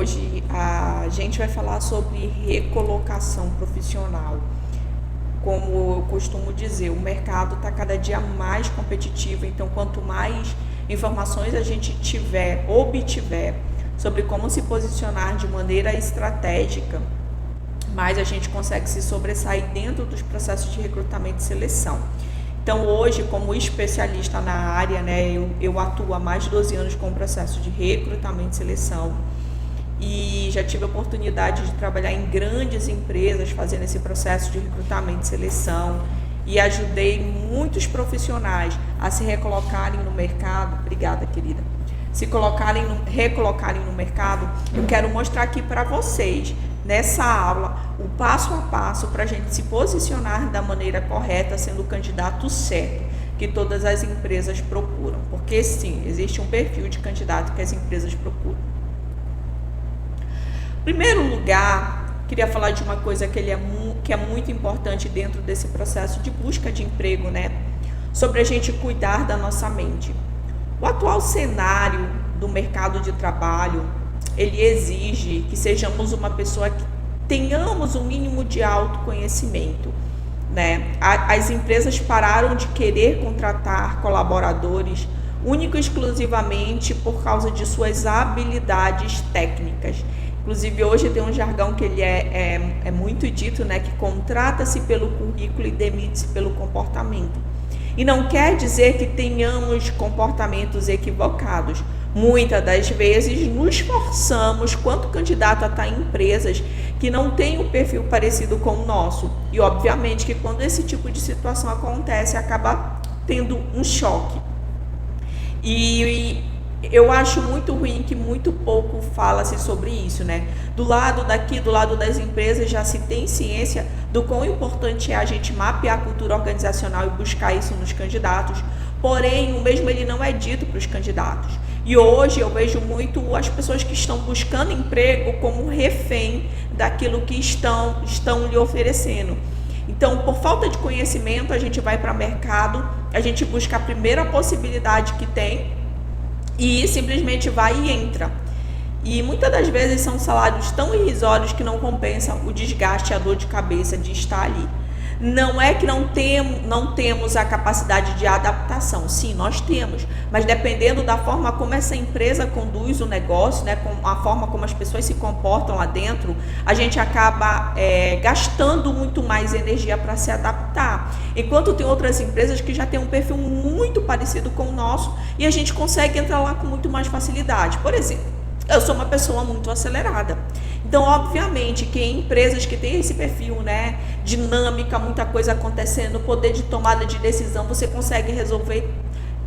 hoje a gente vai falar sobre recolocação profissional. Como eu costumo dizer, o mercado está cada dia mais competitivo, então quanto mais informações a gente obtiver sobre como se posicionar de maneira estratégica, mais a gente consegue se sobressair dentro dos processos de recrutamento e seleção. Então hoje, como especialista na área, né, eu atuo há mais de 12 anos com o processo de recrutamento e seleção e já tive a oportunidade de trabalhar em grandes empresas fazendo esse processo de recrutamento e seleção e ajudei muitos profissionais a se recolocarem no mercado. Obrigada, querida. Recolocarem no mercado. Eu quero mostrar aqui para vocês, nessa aula, o passo a passo para a gente se posicionar da maneira correta, sendo o candidato certo que todas as empresas procuram. Porque sim, existe um perfil de candidato que as empresas procuram. Em primeiro lugar, queria falar de uma coisa que é muito importante dentro desse processo de busca de emprego, né? Sobre a gente cuidar da nossa mente. O atual cenário do mercado de trabalho, ele exige que sejamos uma pessoa que tenhamos um mínimo de autoconhecimento, né? As empresas pararam de querer contratar colaboradores único e exclusivamente por causa de suas habilidades técnicas. Inclusive hoje tem um jargão que ele é muito dito, né? Que contrata-se pelo currículo e demite-se pelo comportamento. E não quer dizer que tenhamos comportamentos equivocados. Muitas das vezes nos forçamos, quanto candidato, a estar em empresas que não têm um perfil parecido com o nosso. E obviamente que quando esse tipo de situação acontece, acaba tendo um choque. E eu acho muito ruim que muito pouco fala-se sobre isso, né? Do lado das empresas, já se tem ciência do quão importante é a gente mapear a cultura organizacional e buscar isso nos candidatos. Porém, o mesmo ele não é dito para os candidatos. E hoje eu vejo muito as pessoas que estão buscando emprego como refém daquilo que estão lhe oferecendo. Então, por falta de conhecimento, a gente vai para o mercado, a gente busca a primeira possibilidade que tem e simplesmente vai e entra. E muitas das vezes são salários tão irrisórios que não compensam o desgaste e a dor de cabeça de estar ali. Não é que não temos a capacidade de adaptação, sim, nós temos, mas dependendo da forma como essa empresa conduz o negócio, né, com a forma como as pessoas se comportam lá dentro, a gente acaba gastando muito mais energia para se adaptar. Enquanto tem outras empresas que já têm um perfil muito parecido com o nosso e a gente consegue entrar lá com muito mais facilidade. Por exemplo, eu sou uma pessoa muito acelerada. Então, obviamente, que em empresas que têm esse perfil, né, dinâmica, muita coisa acontecendo, poder de tomada de decisão, você consegue resolver.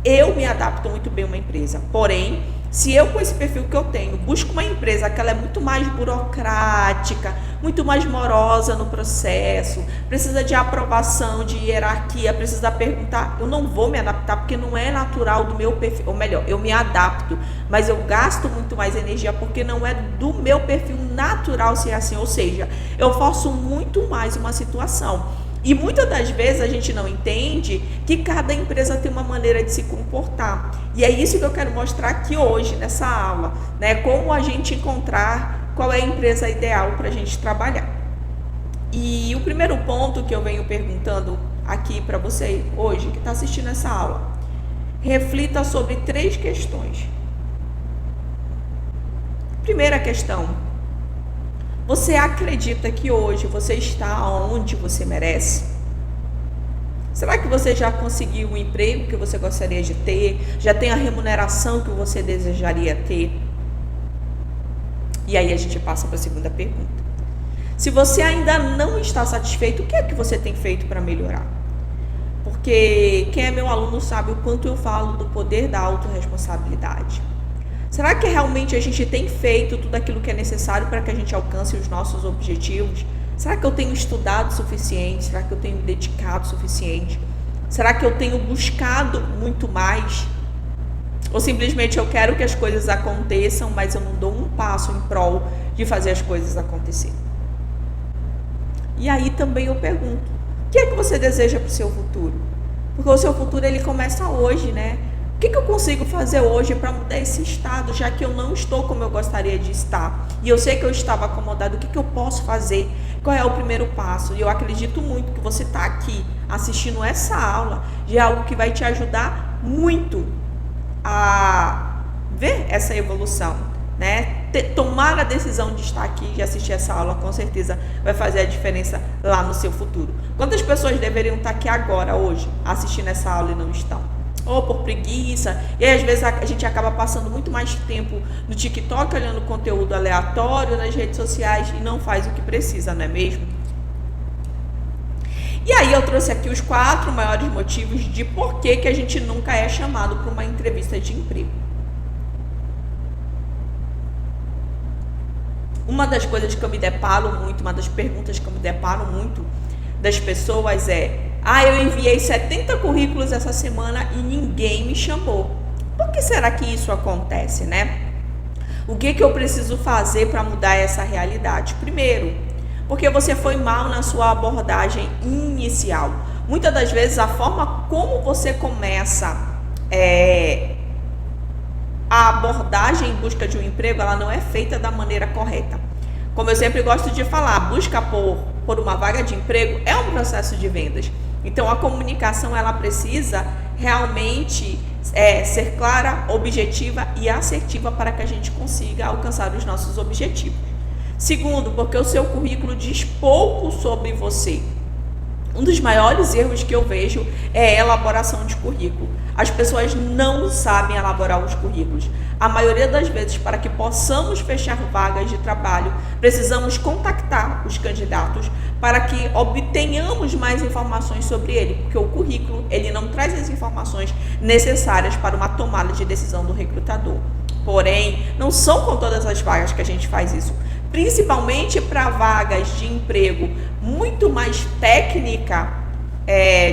Eu me adapto muito bem a uma empresa. Porém, se eu, com esse perfil que eu tenho, busco uma empresa que ela é muito mais burocrática, muito mais morosa no processo, precisa de aprovação, de hierarquia, precisa perguntar, eu não vou me adaptar porque não é natural do meu perfil. Ou melhor, eu me adapto, mas eu gasto muito mais energia porque não é do meu perfil natural ser assim. Ou seja, eu forço muito mais uma situação. E muitas das vezes a gente não entende que cada empresa tem uma maneira de se comportar. E é isso que eu quero mostrar aqui hoje, nessa aula, né? Como a gente encontrar qual é a empresa ideal para a gente trabalhar. E o primeiro ponto que eu venho perguntando aqui para você hoje, que está assistindo essa aula, reflita sobre 3 questões. Primeira questão: você acredita que hoje você está onde você merece? Será que você já conseguiu o emprego que você gostaria de ter? Já tem a remuneração que você desejaria ter? E aí a gente passa para a segunda pergunta. Se você ainda não está satisfeito, o que é que você tem feito para melhorar? Porque quem é meu aluno sabe o quanto eu falo do poder da autorresponsabilidade. Será que realmente a gente tem feito tudo aquilo que é necessário para que a gente alcance os nossos objetivos? Será que eu tenho estudado o suficiente? Será que eu tenho me dedicado o suficiente? Será que eu tenho buscado muito mais? Ou simplesmente eu quero que as coisas aconteçam, mas eu não dou um passo em prol de fazer as coisas acontecerem? E aí também eu pergunto, o que é que você deseja para o seu futuro? Porque o seu futuro ele começa hoje, né? O que eu consigo fazer hoje para mudar esse estado, já que eu não estou como eu gostaria de estar? E eu sei que eu estava acomodado, o que eu posso fazer? Qual é o primeiro passo? E eu acredito muito que você está aqui assistindo essa aula, já é algo que vai te ajudar muito a ver essa evolução, né? Tomar a decisão de estar aqui e assistir essa aula, com certeza vai fazer a diferença lá no seu futuro. Quantas pessoas deveriam estar aqui agora, hoje, assistindo essa aula e não estão? Ou por preguiça, e aí às vezes a gente acaba passando muito mais tempo no TikTok olhando conteúdo aleatório nas redes sociais e não faz o que precisa, não é mesmo? E aí eu trouxe aqui os 4 maiores motivos de por que a gente nunca é chamado para uma entrevista de emprego. Uma das coisas que eu me deparo muito, uma das perguntas que eu me deparo muito das pessoas é: eu enviei 70 currículos essa semana e ninguém me chamou. Por que será que isso acontece, né? O que eu preciso fazer para mudar essa realidade? Primeiro, porque você foi mal na sua abordagem inicial. Muitas das vezes a forma como você começa a abordagem em busca de um emprego, ela não é feita da maneira correta. Como eu sempre gosto de falar, busca por uma vaga de emprego é um processo de vendas. Então a comunicação ela precisa realmente ser clara, objetiva e assertiva para que a gente consiga alcançar os nossos objetivos. Segundo, porque o seu currículo diz pouco sobre você. Um dos maiores erros que eu vejo é a elaboração de currículo. As pessoas não sabem elaborar os currículos. A maioria das vezes, para que possamos fechar vagas de trabalho, precisamos contactar os candidatos para que obtenhamos mais informações sobre ele, porque o currículo ele não traz as informações necessárias para uma tomada de decisão do recrutador. Porém, não são com todas as vagas que a gente faz isso. Principalmente para vagas de emprego muito mais técnica,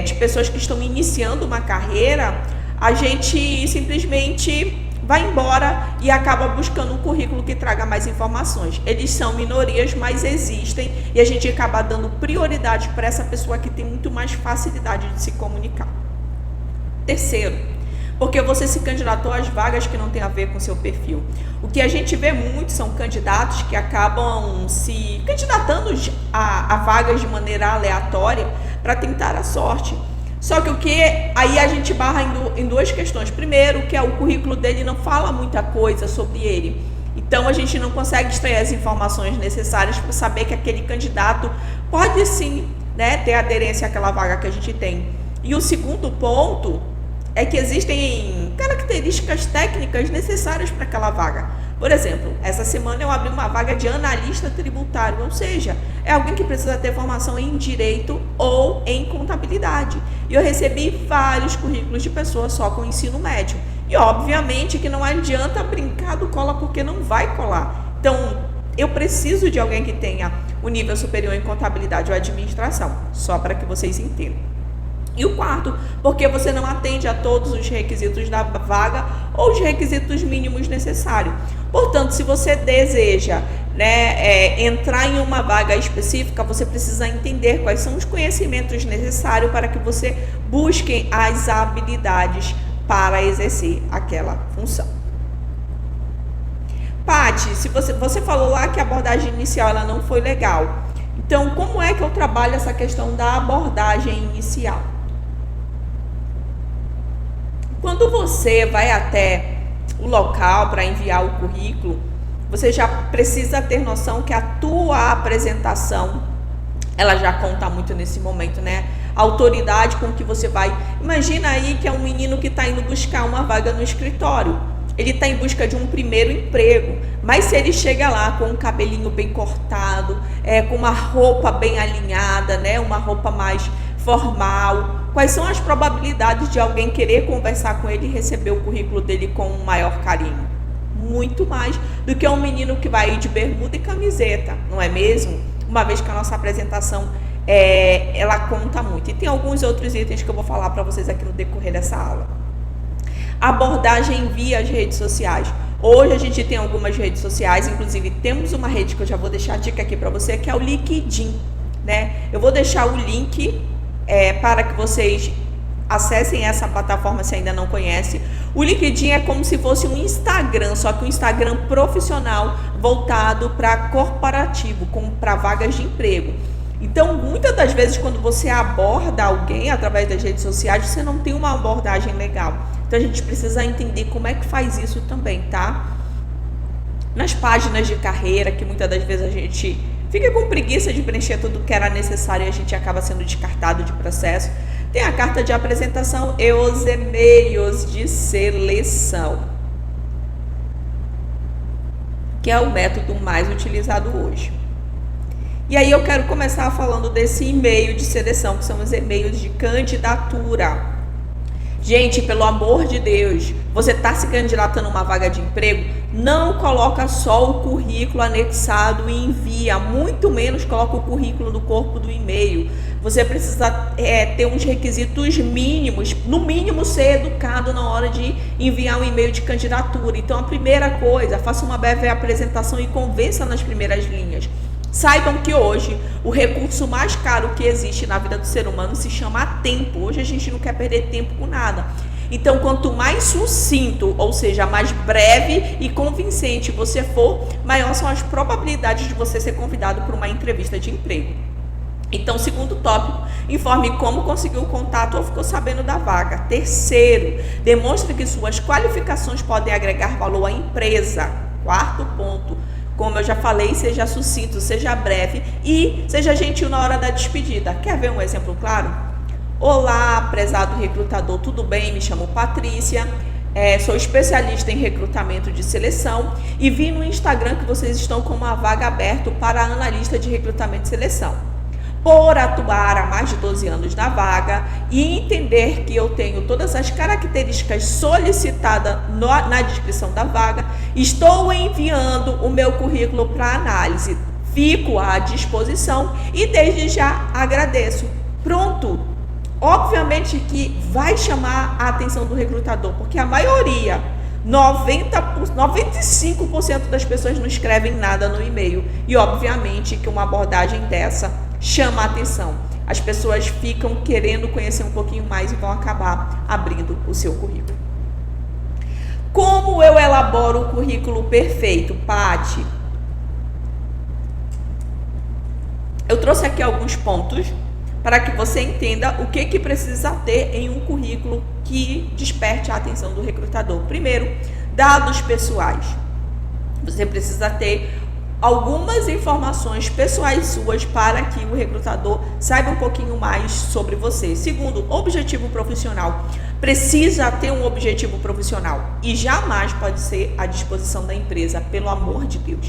de pessoas que estão iniciando uma carreira, a gente simplesmente vai embora e acaba buscando um currículo que traga mais informações. Eles são minorias, mas existem, e a gente acaba dando prioridade para essa pessoa que tem muito mais facilidade de se comunicar. Terceiro, porque você se candidatou às vagas que não tem a ver com seu perfil. O que a gente vê muito são candidatos que acabam se candidatando a vagas de maneira aleatória para tentar a sorte. Só que aí a gente barra em 2 questões. Primeiro, que o currículo dele não fala muita coisa sobre ele. Então a gente não consegue extrair as informações necessárias para saber que aquele candidato pode sim, né, ter aderência àquela vaga que a gente tem. E o segundo ponto é que existem características técnicas necessárias para aquela vaga. Por exemplo, essa semana eu abri uma vaga de analista tributário, ou seja, é alguém que precisa ter formação em direito ou em contabilidade. E eu recebi vários currículos de pessoas só com ensino médio. E obviamente que não adianta brincar do cola porque não vai colar. Então, eu preciso de alguém que tenha o nível superior em contabilidade ou administração, só para que vocês entendam. E o quarto, porque você não atende a todos os requisitos da vaga ou os requisitos mínimos necessários. Portanto, se você deseja, entrar em uma vaga específica, você precisa entender quais são os conhecimentos necessários para que você busque as habilidades para exercer aquela função. Paty, se você falou lá que a abordagem inicial ela não foi legal. Então, como é que eu trabalho essa questão da abordagem inicial? Quando você vai até o local para enviar o currículo, você já precisa ter noção que a tua apresentação, ela já conta muito nesse momento, né? A autoridade com que você vai. Imagina aí que é um menino que está indo buscar uma vaga no escritório. Ele está em busca de um primeiro emprego, mas se ele chega lá com um cabelinho bem cortado, com uma roupa bem alinhada, né? Uma roupa mais formal, quais são as probabilidades de alguém querer conversar com ele e receber o currículo dele com um maior carinho? Muito mais do que um menino que vai ir de bermuda e camiseta, não é mesmo? Uma vez que a nossa apresentação ela conta muito. E tem alguns outros itens que eu vou falar para vocês aqui no decorrer dessa aula. Abordagem via as redes sociais. Hoje a gente tem algumas redes sociais, inclusive temos uma rede que eu já vou deixar a dica aqui para você, que é o LinkedIn, né? Eu vou deixar o link para que vocês acessem essa plataforma se ainda não conhece. O LinkedIn é como se fosse um Instagram, só que um Instagram profissional voltado para corporativo, para vagas de emprego. Então, muitas das vezes, quando você aborda alguém através das redes sociais, você não tem uma abordagem legal. Então, a gente precisa entender como é que faz isso também, tá? Nas páginas de carreira, que muitas das vezes a gente fica com preguiça de preencher tudo que era necessário e a gente acaba sendo descartado de processo. Tem a carta de apresentação e os e-mails de seleção, que é o método mais utilizado hoje. E aí eu quero começar falando desse e-mail de seleção, que são os e-mails de candidatura. Gente, pelo amor de Deus, você está se candidatando a uma vaga de emprego, não coloca só o currículo anexado e envia, muito menos coloca o currículo no corpo do e-mail. Você precisa ter uns requisitos mínimos, no mínimo ser educado na hora de enviar um e-mail de candidatura. Então, a primeira coisa, faça uma breve apresentação e convença nas primeiras linhas. Saibam que hoje o recurso mais caro que existe na vida do ser humano se chama tempo. Hoje a gente não quer perder tempo com nada. Então, quanto mais sucinto, ou seja, mais breve e convincente você for, maior são as probabilidades de você ser convidado para uma entrevista de emprego. Então, segundo tópico, informe como conseguiu o contato ou ficou sabendo da vaga. Terceiro, demonstre que suas qualificações podem agregar valor à empresa. Quarto ponto, como eu já falei, seja sucinto, seja breve e seja gentil na hora da despedida. Quer ver um exemplo claro? Olá, prezado recrutador, tudo bem? Me chamo Patrícia, sou especialista em recrutamento de seleção e vi no Instagram que vocês estão com uma vaga aberta para analista de recrutamento e seleção. Por atuar há mais de 12 anos na vaga e entender que eu tenho todas as características solicitadas na descrição da vaga, estou enviando o meu currículo para análise. Fico à disposição e desde já agradeço. Pronto! Obviamente que vai chamar a atenção do recrutador, porque a maioria, 95% das pessoas não escrevem nada no e-mail. E obviamente que uma abordagem dessa chama a atenção. As pessoas ficam querendo conhecer um pouquinho mais e vão acabar abrindo o seu currículo. Como eu elaboro o currículo perfeito, Paty? Eu trouxe aqui alguns pontos para que você entenda o que precisa ter em um currículo que desperte a atenção do recrutador. Primeiro, dados pessoais. Você precisa ter algumas informações pessoais suas para que o recrutador saiba um pouquinho mais sobre você. Segundo, objetivo profissional. Precisa ter um objetivo profissional e jamais pode ser à disposição da empresa, pelo amor de Deus.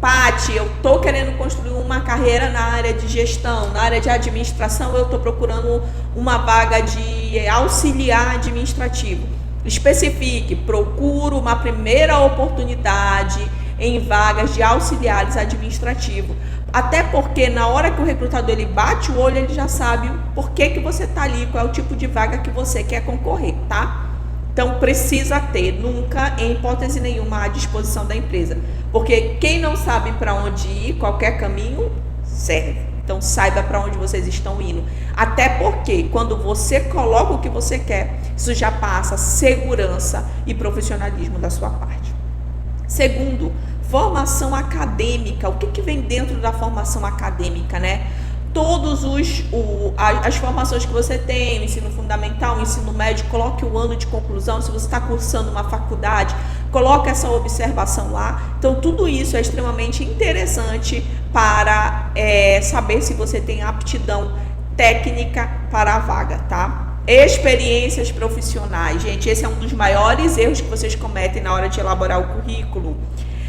Paty, eu estou querendo construir uma carreira na área de gestão, na área de administração, eu estou procurando uma vaga de auxiliar administrativo. Especifique, procuro uma primeira oportunidade em vagas de auxiliares administrativos. Até porque na hora que o recrutador ele bate o olho, ele já sabe por que você está ali, qual é o tipo de vaga que você quer concorrer, tá? Então precisa ter, nunca, em hipótese nenhuma, à disposição da empresa. Porque quem não sabe para onde ir, qualquer caminho serve. Então saiba para onde vocês estão indo. Até porque quando você coloca o que você quer, isso já passa segurança e profissionalismo da sua parte. Segundo, formação acadêmica. O que vem dentro da formação acadêmica, né? Todos as formações que você tem, ensino fundamental, ensino médio, coloque o ano de conclusão. Se você está cursando uma faculdade, coloque essa observação lá. Então, tudo isso é extremamente interessante para saber se você tem aptidão técnica para a vaga, tá? Experiências profissionais. Gente, esse é um dos maiores erros que vocês cometem na hora de elaborar o currículo.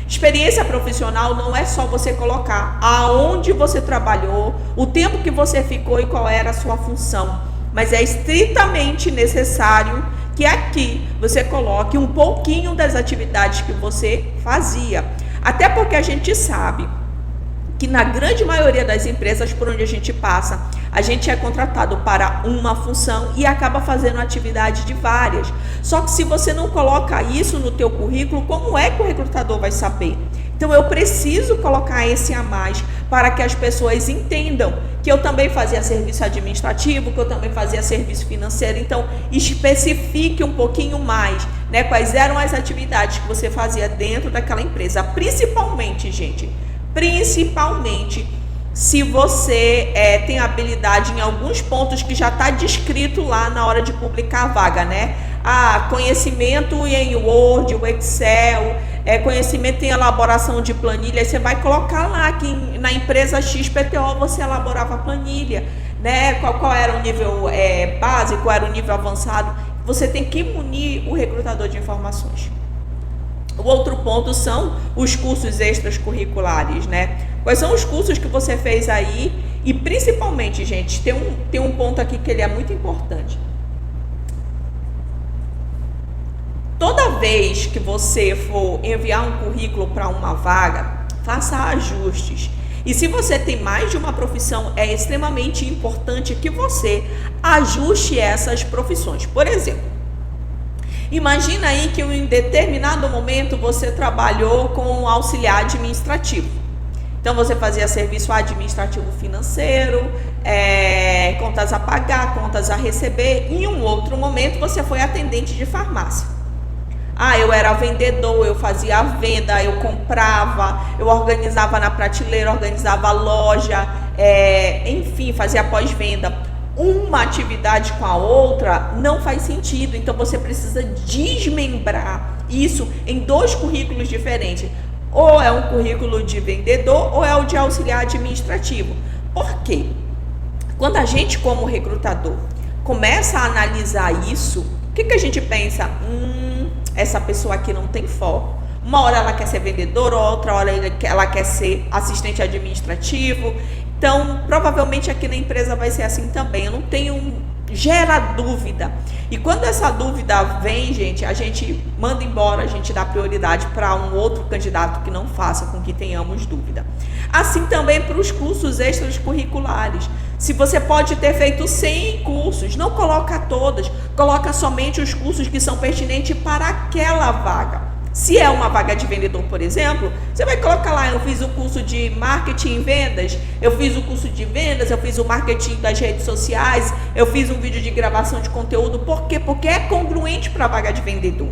Experiência profissional não é só você colocar aonde você trabalhou, o tempo que você ficou e qual era a sua função, mas é estritamente necessário que aqui você coloque um pouquinho das atividades que você fazia. Até porque a gente sabe que na grande maioria das empresas por onde a gente passa, A gente é contratado para uma função e acaba fazendo atividade de várias. Só que se você não coloca isso no teu currículo, como é que o recrutador vai saber? Então eu preciso colocar esse a mais para que as pessoas entendam que eu também fazia serviço administrativo, que eu também fazia serviço financeiro. Então especifique um pouquinho mais, né, quais eram as atividades que você fazia dentro daquela empresa. Principalmente, gente, se você tem habilidade em alguns pontos que já está descrito lá na hora de publicar a vaga, né? Conhecimento em Word, o Excel, conhecimento em elaboração de planilha. Você vai colocar lá que na empresa XPTO você elaborava planilha, né? Qual era o nível básico, qual era o nível avançado. Você tem que munir o recrutador de informações. O outro ponto são os cursos extracurriculares, né? Quais são os cursos que você fez aí? E principalmente, gente, tem um ponto aqui que ele é muito importante. Toda vez que você for enviar um currículo para uma vaga, faça ajustes. E se você tem mais de uma profissão, é extremamente importante que você ajuste essas profissões. Por exemplo, imagina aí que em determinado momento você trabalhou com auxiliar administrativo. Então você fazia serviço administrativo financeiro, contas a pagar, contas a receber. Em um outro momento você foi atendente de farmácia. Eu era vendedor, eu fazia a venda, eu comprava, eu organizava na prateleira, organizava a loja, enfim, fazia pós-venda. Uma atividade com a outra não faz sentido, então você precisa desmembrar isso em 2 currículos diferentes. Ou é um currículo de vendedor ou é o de auxiliar administrativo. Por quê? Quando a gente, como recrutador, começa a analisar isso, o que a gente pensa? Essa pessoa aqui não tem foco. Uma hora ela quer ser vendedora, outra hora ela quer ser assistente administrativo. Então, provavelmente aqui na empresa vai ser assim também. Eu não tenho... Gera dúvida. E quando essa dúvida vem, gente, a gente manda embora, a gente dá prioridade para um outro candidato que não faça com que tenhamos dúvida. Assim também para os cursos extracurriculares. Se você pode ter feito 100 cursos, não coloca todas, coloca somente os cursos que são pertinentes para aquela vaga. Se é uma vaga de vendedor, por exemplo, você vai colocar lá, eu fiz o curso de marketing e vendas, eu fiz o curso de vendas, eu fiz o marketing das redes sociais, eu fiz um vídeo de gravação de conteúdo. Por quê? Porque é congruente para a vaga de vendedor.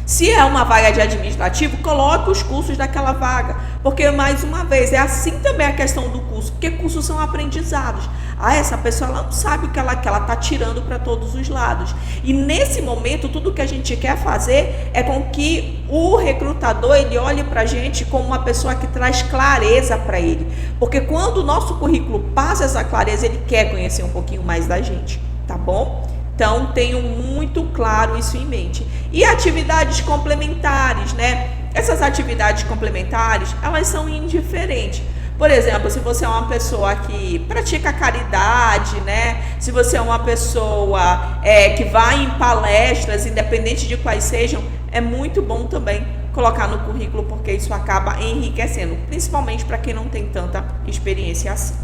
Se é uma vaga de administrativo, coloque os cursos daquela vaga, porque mais uma vez, é assim também a questão do curso, porque cursos são aprendizados. Essa pessoa ela não sabe o que ela quer, ela está tirando para todos os lados. E nesse momento, tudo que a gente quer fazer é com que o recrutador ele olhe para a gente como uma pessoa que traz clareza para ele. Porque quando o nosso currículo passa essa clareza, ele quer conhecer um pouquinho mais da gente, tá bom? Então, tenham muito claro isso em mente. E atividades complementares, né? Essas atividades complementares, elas são indiferentes. Por exemplo, se você é uma pessoa que pratica caridade, né? Se você é uma pessoa que vai em palestras, independente de quais sejam, é muito bom também colocar no currículo, porque isso acaba enriquecendo, principalmente para quem não tem tanta experiência assim.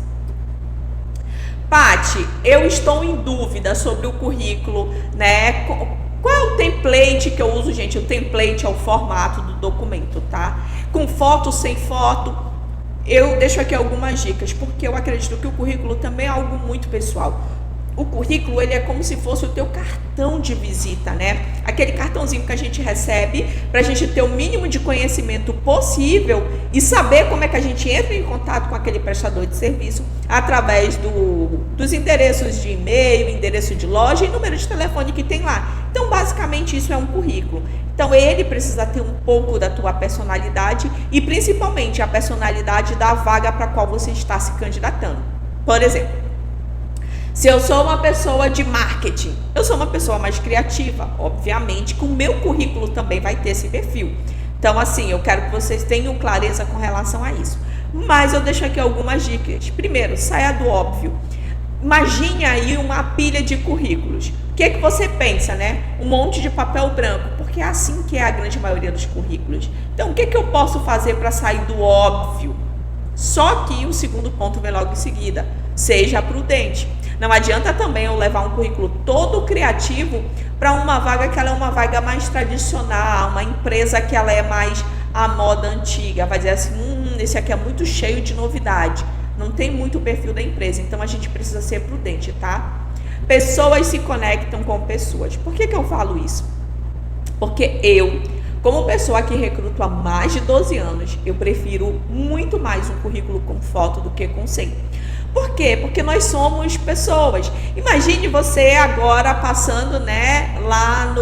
Paty, eu estou em dúvida sobre o currículo, né? Qual é o template que eu uso, gente? O template é o formato do documento, tá? Com foto, sem foto. Eu deixo aqui algumas dicas, porque eu acredito que o currículo também é algo muito pessoal. O currículo, ele é como se fosse o teu cartão de visita, né? Aquele cartãozinho que a gente recebe para a gente ter o mínimo de conhecimento possível e saber como é que a gente entra em contato com aquele prestador de serviço através dos endereços de e-mail, endereço de loja e número de telefone que tem lá. Então, basicamente, isso é um currículo. Então, ele precisa ter um pouco da tua personalidade e, principalmente, a personalidade da vaga para a qual você está se candidatando. Por exemplo, se eu sou uma pessoa de marketing, eu sou uma pessoa mais criativa, obviamente, que o meu currículo também vai ter esse perfil. Então, assim, eu quero que vocês tenham clareza com relação a isso. Mas eu deixo aqui algumas dicas. Primeiro, saia do óbvio. Imagine aí uma pilha de currículos. O que é que você pensa, né? Um monte de papel branco, porque é assim que é a grande maioria dos currículos. Então, o que é que eu posso fazer para sair do óbvio? Só que o segundo ponto vem logo em seguida. seja prudente. Não adianta também eu levar um currículo todo criativo para uma vaga que ela é uma vaga mais tradicional, uma empresa que ela é mais a moda antiga, vai dizer assim, esse aqui é muito cheio de novidade, não tem muito o perfil da empresa, então a gente precisa ser prudente, tá? Pessoas se conectam com pessoas. Por que eu falo isso? Porque eu, como pessoa que recruto há mais de 12 anos, eu prefiro muito mais um currículo com foto do que com sem. Por quê? Porque nós somos pessoas. Imagine você agora passando, né, lá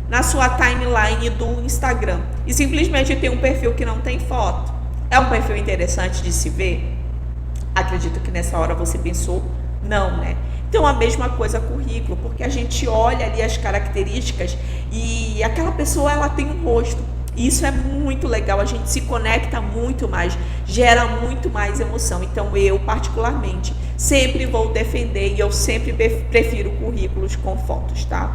na sua timeline do Instagram e simplesmente tem um perfil que não tem foto. É um perfil interessante de se ver? Acredito que nessa hora você pensou, não, né? Então a mesma coisa currículo, porque a gente olha ali as características e aquela pessoa ela tem um rosto. Isso é muito legal, a gente se conecta muito mais, gera muito mais emoção. Então eu particularmente sempre vou defender e eu sempre prefiro currículos com fotos, tá?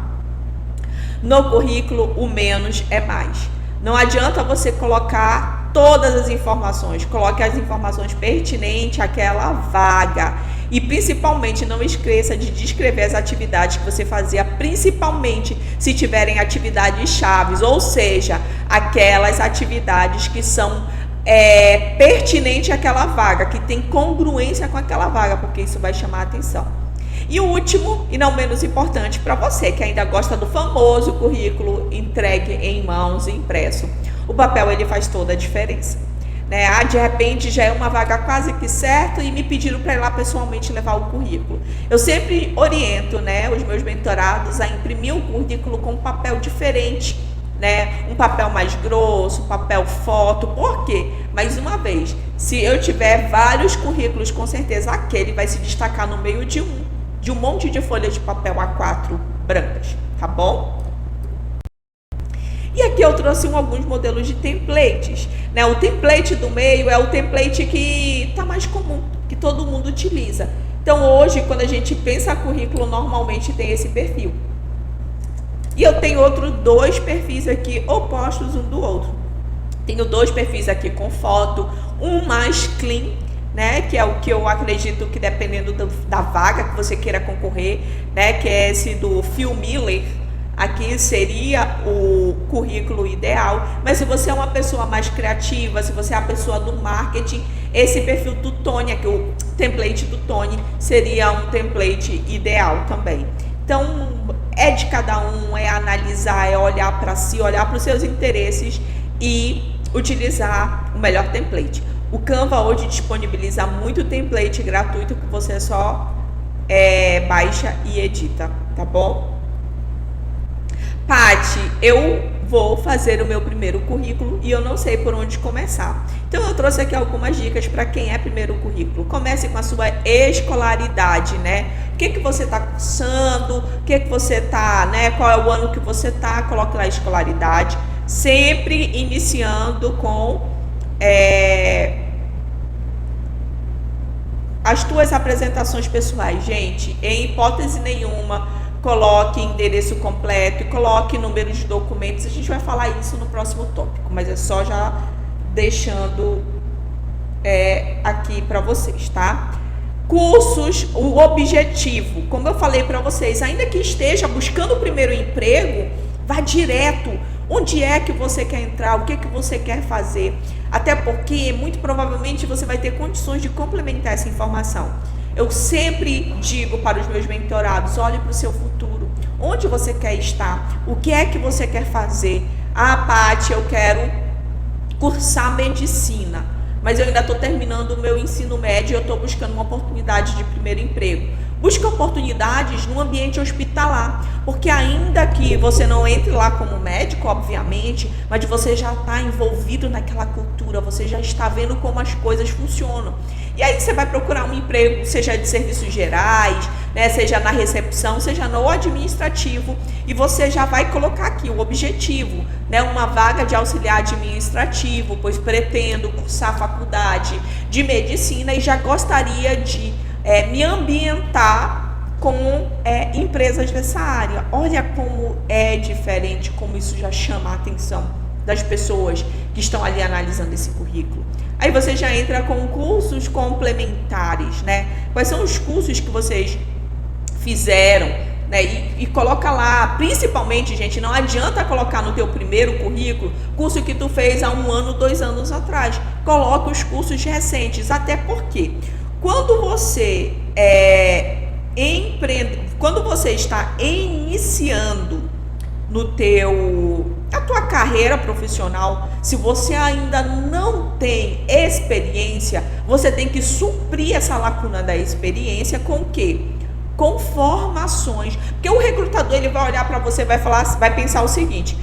No currículo o menos é mais. Não adianta você colocar todas as informações, coloque as informações pertinentes àquela vaga. E principalmente não esqueça de descrever as atividades que você fazia, principalmente se tiverem atividades chaves, ou seja, aquelas atividades que são pertinentes àquela vaga, que tem congruência com aquela vaga, porque isso vai chamar a atenção. E o último, e não menos importante, para você que ainda gosta do famoso currículo entregue em mãos e impresso, o papel ele faz toda a diferença. Né? De repente já é uma vaga quase que certa e me pediram para ir lá pessoalmente levar o currículo. Eu sempre oriento, né, os meus mentorados a imprimir o currículo com um papel diferente, né? Um papel mais grosso, papel foto. Por quê? Mais uma vez, se eu tiver vários currículos, com certeza aquele vai se destacar no meio de um monte de folhas de papel A4 brancas, tá bom? E aqui eu trouxe alguns modelos de templates, né? O template do meio é o template que está mais comum, que todo mundo utiliza. Então hoje, quando a gente pensa currículo, normalmente tem esse perfil. E eu tenho outros dois perfis aqui opostos um do outro. Tenho dois perfis aqui com foto, um mais clean, né, que é o que eu acredito que dependendo da vaga que você queira concorrer, né, que é esse do Phil Miller. Aqui seria o currículo ideal, mas se você é uma pessoa mais criativa, se você é a pessoa do marketing, esse perfil do Tony, aqui o template do Tony, seria um template ideal também. Então, é de cada um, é analisar, é olhar para si, olhar para os seus interesses e utilizar o melhor template. O Canva hoje disponibiliza muito template gratuito que você só baixa e edita, tá bom? Paty, eu vou fazer o meu primeiro currículo e eu não sei por onde começar. Então eu trouxe aqui algumas dicas para quem é primeiro currículo. Comece com a sua escolaridade, né? O que você está cursando, o que você está, né? Qual é o ano que você está, coloque lá a escolaridade. Sempre iniciando com as tuas apresentações pessoais. Gente, em hipótese nenhuma, coloque endereço completo e coloque número de documentos. A gente vai falar isso no próximo tópico, mas é só já deixando aqui para vocês, tá? Cursos, o objetivo, como eu falei para vocês, ainda que esteja buscando o primeiro emprego, vá direto. Onde é que você quer entrar? O que você quer fazer? Até porque, muito provavelmente, você vai ter condições de complementar essa informação. Eu sempre digo para os meus mentorados, olhe para o seu futuro. Onde você quer estar? O que é que você quer fazer? Ah, Paty, eu quero cursar medicina, mas eu ainda estou terminando o meu ensino médio e eu estou buscando uma oportunidade de primeiro emprego. Busque oportunidades no ambiente hospitalar, porque ainda que você não entre lá como médico, obviamente, mas você já está envolvido naquela cultura, você já está vendo como as coisas funcionam. E aí você vai procurar um emprego, seja de serviços gerais, né, seja na recepção, seja no administrativo, e você já vai colocar aqui o objetivo, né, uma vaga de auxiliar administrativo, pois pretendo cursar faculdade de medicina e já gostaria de me ambientar com empresas dessa área. Olha como é diferente, como isso já chama a atenção. das pessoas que estão ali analisando esse currículo. Aí você já entra com cursos complementares, né? Quais são os cursos que vocês fizeram, né? E coloca lá, principalmente, gente, não adianta colocar no teu primeiro currículo curso que tu fez há 1 ano, 2 anos atrás. Coloca os cursos recentes, até porque quando você quando você está iniciando a tua carreira profissional, se você ainda não tem experiência, você tem que suprir essa lacuna da experiência com o quê? Com formações. Porque o recrutador, ele vai olhar para você, vai pensar o seguinte: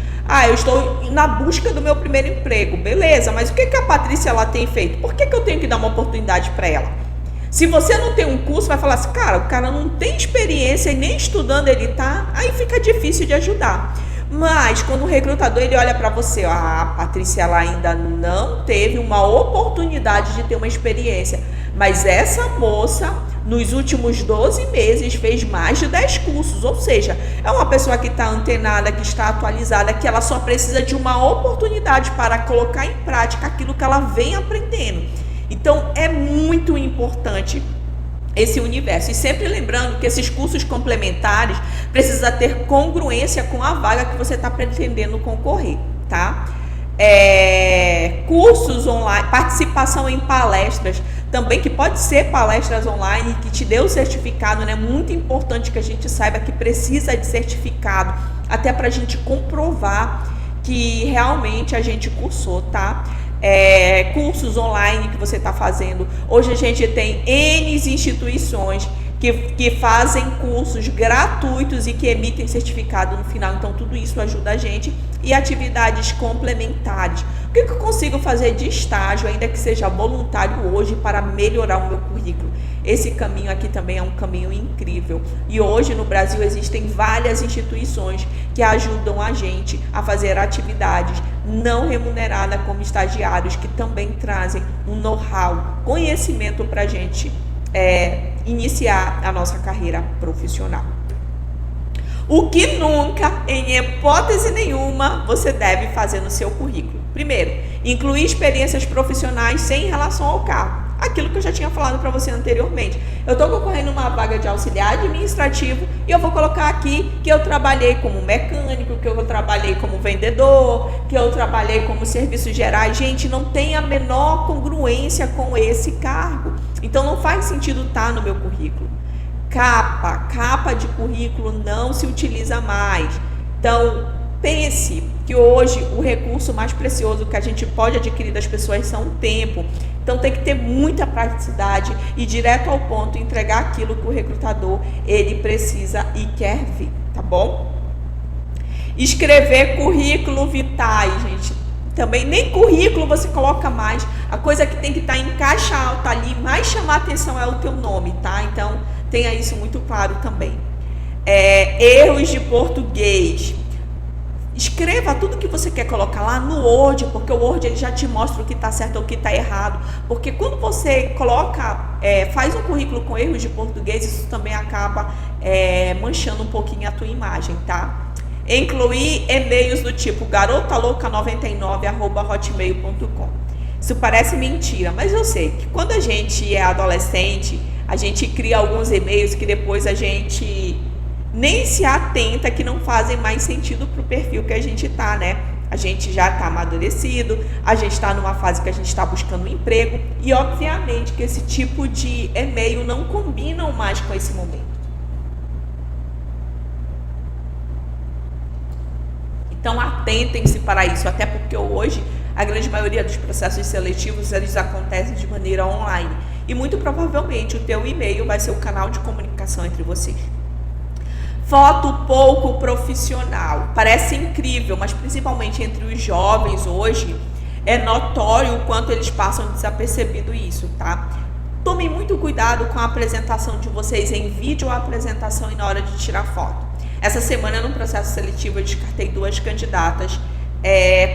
eu estou na busca do meu primeiro emprego, beleza, mas o que a Patrícia ela tem feito? Por que eu tenho que dar uma oportunidade para ela? Se você não tem um curso, vai falar assim, o cara não tem experiência e nem estudando ele tá, aí fica difícil de ajudar. Mas quando o recrutador ele olha para você, a Patrícia ela ainda não teve uma oportunidade de ter uma experiência, mas essa moça nos últimos 12 meses fez mais de 10 cursos, ou seja, é uma pessoa que está antenada, que está atualizada, que ela só precisa de uma oportunidade para colocar em prática aquilo que ela vem aprendendo. Então é muito importante esse universo. E sempre lembrando que esses cursos complementares precisam ter congruência com a vaga que você está pretendendo concorrer, tá? Cursos online, participação em palestras também, que pode ser palestras online que te dê o certificado, né? Muito importante que a gente saiba que precisa de certificado, até para a gente comprovar que realmente a gente cursou, tá? Cursos online que você está fazendo. Hoje a gente tem N instituições que fazem cursos gratuitos e que emitem certificado no final. Então tudo isso ajuda a gente. E atividades complementares. O que eu consigo fazer de estágio, ainda que seja voluntário hoje, para melhorar o meu currículo? Esse caminho aqui também é um caminho incrível. E hoje no Brasil existem várias instituições que ajudam a gente a fazer atividades não remuneradas como estagiários, que também trazem um know-how, conhecimento para a gente iniciar a nossa carreira profissional. O que nunca, em hipótese nenhuma, você deve fazer no seu currículo? Primeiro, incluir experiências profissionais sem relação ao cargo. Aquilo que eu já tinha falado para você anteriormente. Eu estou concorrendo uma vaga de auxiliar administrativo e eu vou colocar aqui que eu trabalhei como mecânico, que eu trabalhei como vendedor, que eu trabalhei como serviços gerais. Gente, não tem a menor congruência com esse cargo. Então não faz sentido estar no meu currículo. Capa de currículo não se utiliza mais. Então, pense que hoje o recurso mais precioso que a gente pode adquirir das pessoas são o tempo. Então tem que ter muita praticidade e direto ao ponto entregar aquilo que o recrutador ele precisa e quer ver, tá bom? Escrever currículo vitae, gente. Também nem currículo você coloca mais. A coisa que tem que estar em caixa alta ali, mais chamar a atenção é o teu nome, tá? Então tenha isso muito claro também. Erros de português. Escreva tudo que você quer colocar lá no Word, porque o Word ele já te mostra o que está certo ou o que está errado. Porque quando você faz um currículo com erros de português, isso também acaba manchando um pouquinho a tua imagem, tá? Incluir e-mails do tipo garotalouca99@hotmail.com. Isso parece mentira, mas eu sei que quando a gente é adolescente, a gente cria alguns e-mails que depois a gente nem se atenta, que não fazem mais sentido para o perfil que a gente está, né? A gente já está amadurecido, a gente está numa fase que a gente está buscando um emprego e obviamente que esse tipo de e-mail não combinam mais com esse momento. Então atentem-se para isso, até porque hoje a grande maioria dos processos seletivos eles acontecem de maneira online e muito provavelmente o teu e-mail vai ser o canal de comunicação entre vocês. Foto pouco profissional. Parece incrível, mas principalmente entre os jovens hoje, é notório o quanto eles passam desapercebido isso, tá? Tomem muito cuidado com a apresentação de vocês em vídeo ou apresentação e na hora de tirar foto. Essa semana, no processo seletivo, eu descartei 2 candidatas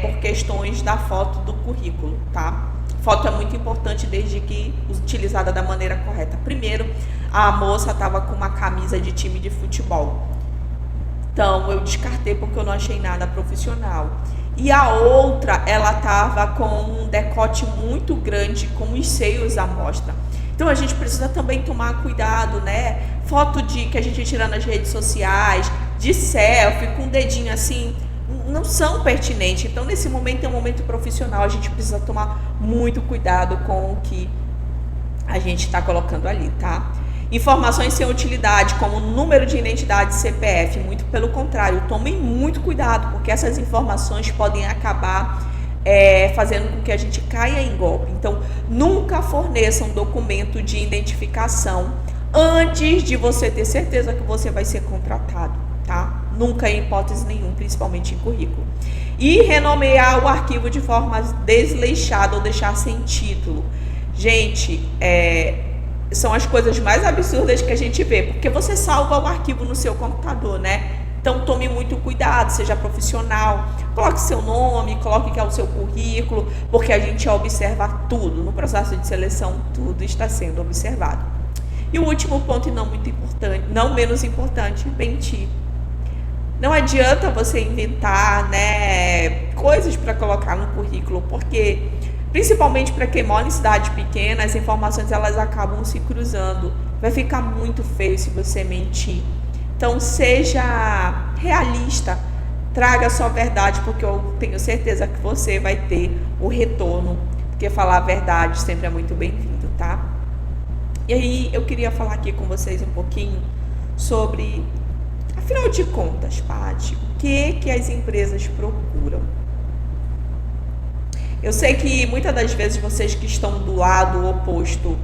por questões da foto do currículo, tá? Foto é muito importante desde que utilizada da maneira correta. Primeiro, a moça estava com uma camisa de time de futebol. Então, eu descartei porque eu não achei nada profissional. e a outra ela estava com um decote muito grande, com os seios à mostra. Então a gente precisa também tomar cuidado, né? Foto que a gente tira nas redes sociais, de selfie, com o dedinho assim, não são pertinentes. Então nesse momento é um momento profissional, a gente precisa tomar muito cuidado com o que a gente está colocando ali, tá? Informações sem utilidade, como número de identidade, CPF, muito pelo contrário, tomem muito cuidado, porque essas informações podem acabar fazendo com que a gente caia em golpe. Então, nunca forneça um documento de identificação antes de você ter certeza que você vai ser contratado, tá? Nunca, em hipótese nenhuma, principalmente em currículo. E renomear o arquivo de forma desleixada ou deixar sem título. Gente, são as coisas mais absurdas que a gente vê, porque você salva o arquivo no seu computador, né? Então tome muito cuidado, seja profissional, coloque seu nome, coloque que é o seu currículo, porque a gente observa tudo, no processo de seleção tudo está sendo observado. E o último ponto, e não muito importante, não menos importante, mentir. Não adianta você inventar, né, coisas para colocar no currículo, porque principalmente para quem mora em cidade pequena, as informações elas acabam se cruzando. Vai ficar muito feio se você mentir. Então seja realista, traga a sua verdade, porque eu tenho certeza que você vai ter o retorno, porque falar a verdade sempre é muito bem-vindo, tá? E aí eu queria falar aqui com vocês um pouquinho sobre, afinal de contas, Paty, o que as empresas procuram? Eu sei que muitas das vezes vocês que estão do lado oposto,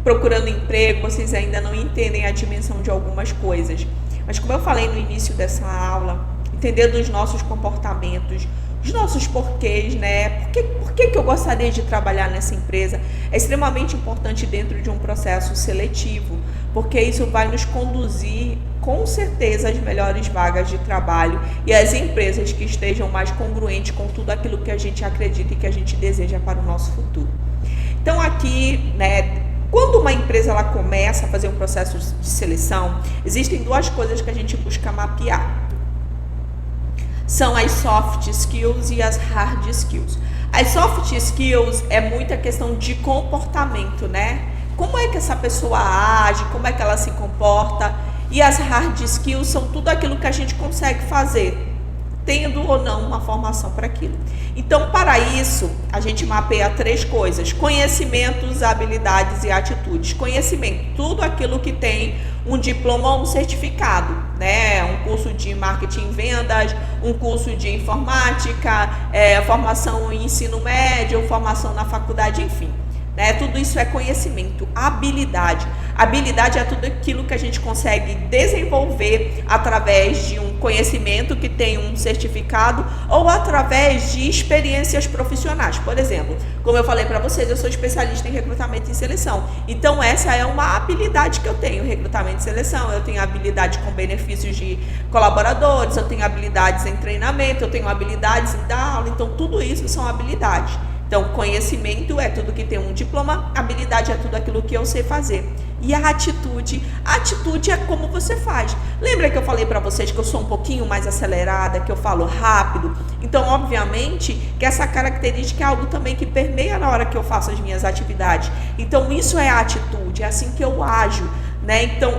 procurando emprego, vocês ainda não entendem a dimensão de algumas coisas. Mas como eu falei no início dessa aula, entender dos nossos comportamentos, os nossos porquês, né? Por que eu gostaria de trabalhar nessa empresa? É extremamente importante dentro de um processo seletivo, porque isso vai nos conduzir com certeza às melhores vagas de trabalho e às empresas que estejam mais congruentes com tudo aquilo que a gente acredita e que a gente deseja para o nosso futuro. Então aqui, né, quando uma empresa ela começa a fazer um processo de seleção, existem duas coisas que a gente busca mapear. São as soft skills e as hard skills. As soft skills é muita questão de comportamento, né? Como é que essa pessoa age, como é que ela se comporta. E as hard skills são tudo aquilo que a gente consegue fazer, tendo ou não uma formação para aquilo. Então, para isso, a gente mapeia 3 coisas: conhecimentos, habilidades e atitudes. Conhecimento, tudo aquilo que tem um diploma ou um certificado, né? Um curso de marketing e vendas, um curso de informática, formação em ensino médio, formação na faculdade, enfim. Né? Tudo isso é conhecimento. Habilidade. Habilidade é tudo aquilo que a gente consegue desenvolver através de um conhecimento que tem um certificado ou através de experiências profissionais. Por exemplo, como eu falei para vocês, eu sou especialista em recrutamento e seleção. Então essa é uma habilidade que eu tenho, recrutamento e seleção. Eu tenho habilidade com benefícios de colaboradores, eu tenho habilidades em treinamento, eu tenho habilidades em dar aula. Então tudo isso são habilidades. Então, conhecimento é tudo que tem um diploma, habilidade é tudo aquilo que eu sei fazer. E a atitude é como você faz. Lembra que eu falei para vocês que eu sou um pouquinho mais acelerada, que eu falo rápido? Então, obviamente, que essa característica é algo também que permeia na hora que eu faço as minhas atividades. Então, isso é a atitude, é assim que eu ajo, né? Então,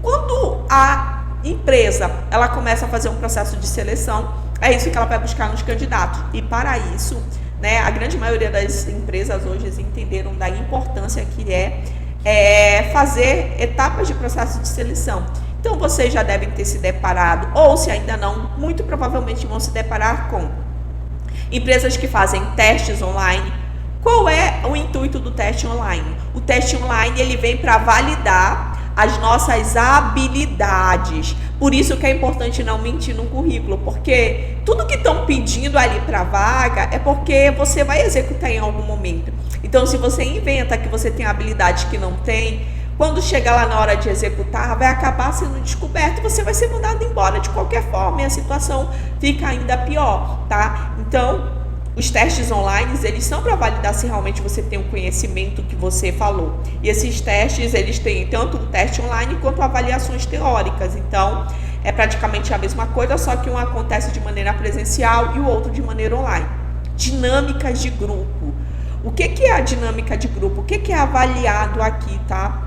quando a empresa, ela começa a fazer um processo de seleção, é isso que ela vai buscar nos candidatos. E para isso, né, a grande maioria das empresas hoje entenderam da importância que é fazer etapas de processo de seleção. Então vocês já devem ter se deparado, ou se ainda não, muito provavelmente vão se deparar com empresas que fazem testes online. Qual é o intuito do teste online? O teste online ele vem para validar as nossas habilidades. Por isso que é importante não mentir no currículo, porque tudo que estão pedindo ali para a vaga é porque você vai executar em algum momento. Então, se você inventa que você tem habilidade que não tem, quando chegar lá na hora de executar, vai acabar sendo descoberto e você vai ser mandado embora de qualquer forma e a situação fica ainda pior, tá? Então, os testes online, eles são para validar se realmente você tem o conhecimento que você falou. E esses testes, eles têm tanto o teste online quanto avaliações teóricas. Então, É praticamente a mesma coisa, só que um acontece de maneira presencial e o outro de maneira online. Dinâmicas de grupo. O que é a dinâmica de grupo? O que é avaliado aqui, tá?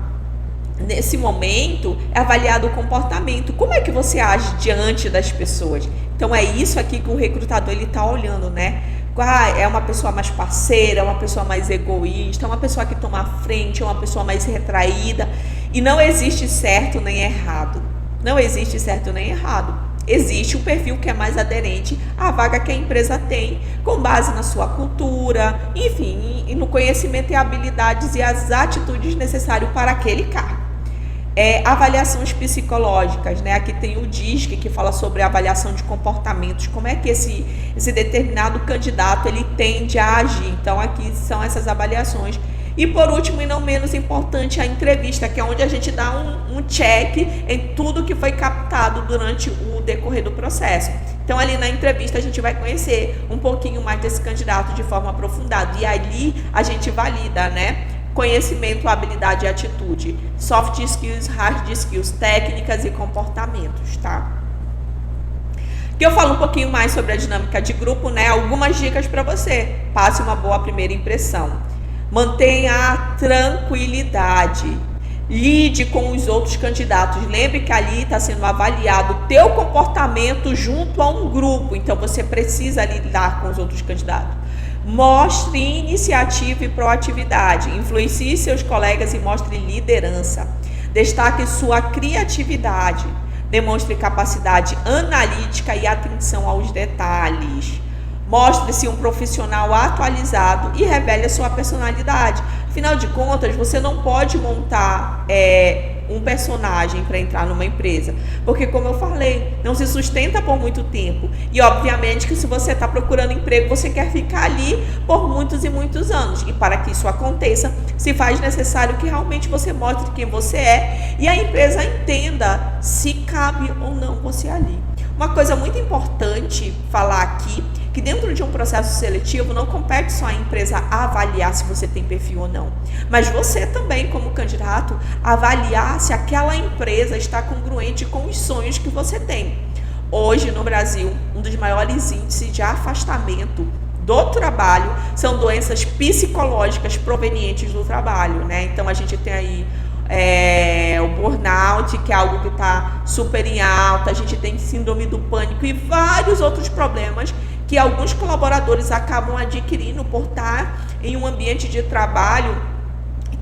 Nesse momento, é avaliado o comportamento. Como é que você age diante das pessoas? Então, é isso aqui que o recrutador está olhando, né? É uma pessoa mais parceira, é uma pessoa mais egoísta, é uma pessoa que toma a frente, é uma pessoa mais retraída. E não existe certo nem errado. Não existe certo nem errado. Existe um perfil que é mais aderente à vaga que a empresa tem, com base na sua cultura, enfim, e no conhecimento e habilidades e as atitudes necessárias para aquele cargo. Avaliações psicológicas, né? Aqui tem o DISC, que fala sobre avaliação de comportamentos, como é que esse determinado candidato ele tende a agir. Então aqui são essas avaliações. E por último e não menos importante, a entrevista, que é onde a gente dá um check em tudo que foi captado durante o decorrer do processo. Então ali na entrevista a gente vai conhecer um pouquinho mais desse candidato de forma aprofundada. E ali a gente valida, né? Conhecimento, habilidade e atitude, soft skills, hard skills, técnicas e comportamentos, tá? Que eu falo um pouquinho mais sobre a dinâmica de grupo, né? Algumas dicas para você. Passe uma boa primeira impressão. Mantenha a tranquilidade. Lide com os outros candidatos. Lembre que ali está sendo avaliado o teu comportamento junto a um grupo. Então você precisa lidar com os outros candidatos. Mostre iniciativa e proatividade. Influencie seus colegas e mostre liderança. Destaque sua criatividade. Demonstre capacidade analítica e atenção aos detalhes. Mostre-se um profissional atualizado e revele a sua personalidade. Afinal de contas, você não pode montar um personagem para entrar numa empresa, porque, como eu falei, não se sustenta por muito tempo. E obviamente que se você está procurando emprego, você quer ficar ali por muitos e muitos anos. E para que isso aconteça, se faz necessário que realmente você mostre quem você é e a empresa entenda se cabe ou não você ali. Uma coisa muito importante falar aqui, que dentro de um processo seletivo não compete só a empresa avaliar se você tem perfil ou não, mas você também, como candidato, avaliar se aquela empresa está congruente com os sonhos que você tem. Hoje, no Brasil, um dos maiores índices de afastamento do trabalho são doenças psicológicas provenientes do trabalho, né? Então, a gente tem aí o burnout, que é algo que está super em alta, a gente tem síndrome do pânico e vários outros problemas que alguns colaboradores acabam adquirindo por estar em um ambiente de trabalho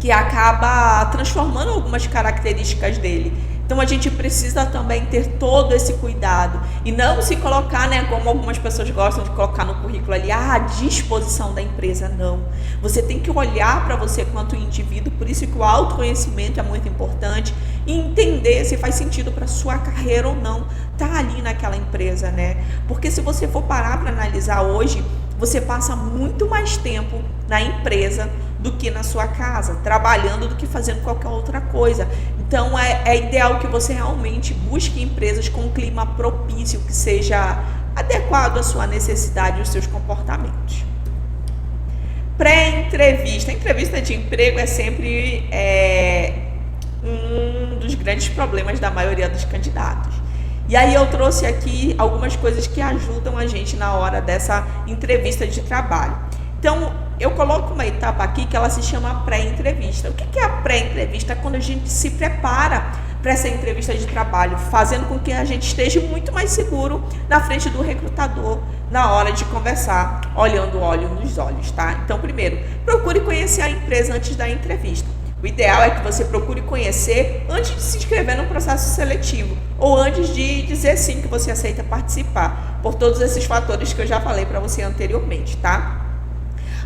que acaba transformando algumas características dele. Então a gente precisa também ter todo esse cuidado e não se colocar, né, como algumas pessoas gostam de colocar no currículo ali, à disposição da empresa. Não. Você tem que olhar para você quanto indivíduo, por isso que o autoconhecimento é muito importante e entender se faz sentido para sua carreira ou não tá ali naquela empresa, né? Porque se você for parar para analisar hoje, você passa muito mais tempo na empresa do que na sua casa, trabalhando do que fazendo qualquer outra coisa. Então é ideal que você realmente busque empresas com um clima propício, que seja adequado à sua necessidade e aos seus comportamentos. Pré-entrevista. A entrevista de emprego é sempre um dos grandes problemas da maioria dos candidatos. E aí eu trouxe aqui algumas coisas que ajudam a gente na hora dessa entrevista de trabalho. Então, eu coloco uma etapa aqui que ela se chama pré-entrevista. O que é a pré-entrevista? Quando a gente se prepara para essa entrevista de trabalho, fazendo com que a gente esteja muito mais seguro na frente do recrutador na hora de conversar, olhando o olho nos olhos, tá? Então, primeiro, procure conhecer a empresa antes da entrevista. O ideal é que você procure conhecer antes de se inscrever no processo seletivo ou antes de dizer sim que você aceita participar, por todos esses fatores que eu já falei para você anteriormente, tá?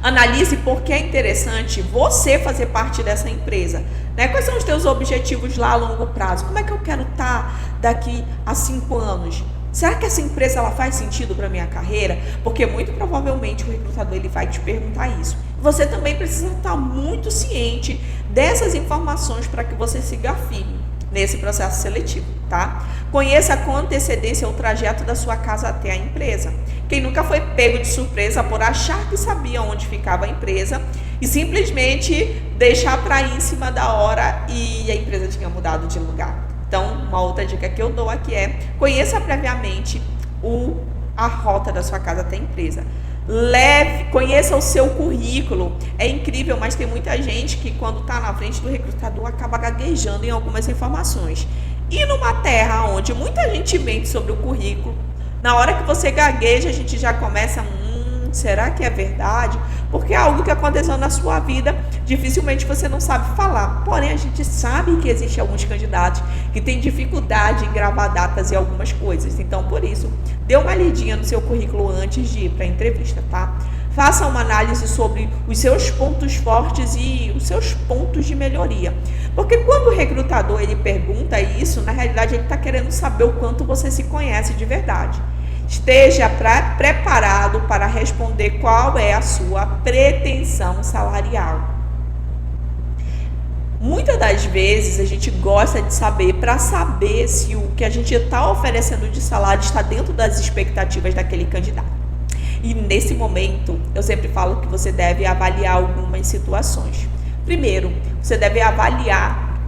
Analise por que é interessante você fazer parte dessa empresa, né? Quais são os teus objetivos lá a longo prazo? Como é que eu quero estar daqui a 5 anos? Será que essa empresa ela faz sentido para a minha carreira? Porque muito provavelmente o recrutador ele vai te perguntar isso. Você também precisa estar muito ciente dessas informações para que você siga firme nesse processo seletivo, tá? Conheça com antecedência o trajeto da sua casa até a empresa. Quem nunca foi pego de surpresa por achar que sabia onde ficava a empresa e simplesmente deixar para ir em cima da hora e a empresa tinha mudado de lugar. Então, uma outra dica que eu dou aqui é: conheça previamente a rota da sua casa até a empresa. Conheça o seu currículo. É incrível, mas tem muita gente que quando está na frente do recrutador acaba gaguejando em algumas informações. E numa terra onde muita gente mente sobre o currículo, na hora que você gagueja, a gente já começa, será que é verdade? Porque é algo que aconteceu na sua vida, dificilmente você não sabe falar. Porém, a gente sabe que existem alguns candidatos que têm dificuldade em gravar datas e algumas coisas. Então, por isso, dê uma lidinha no seu currículo antes de ir para a entrevista, tá? Faça uma análise sobre os seus pontos fortes e os seus pontos de melhoria. Porque quando o recrutador ele pergunta isso, na realidade ele está querendo saber o quanto você se conhece de verdade. Esteja preparado para responder qual é a sua pretensão salarial. Muitas das vezes a gente gosta de saber para saber se o que a gente está oferecendo de salário está dentro das expectativas daquele candidato. E nesse momento, eu sempre falo que você deve avaliar algumas situações. Primeiro, você deve avaliar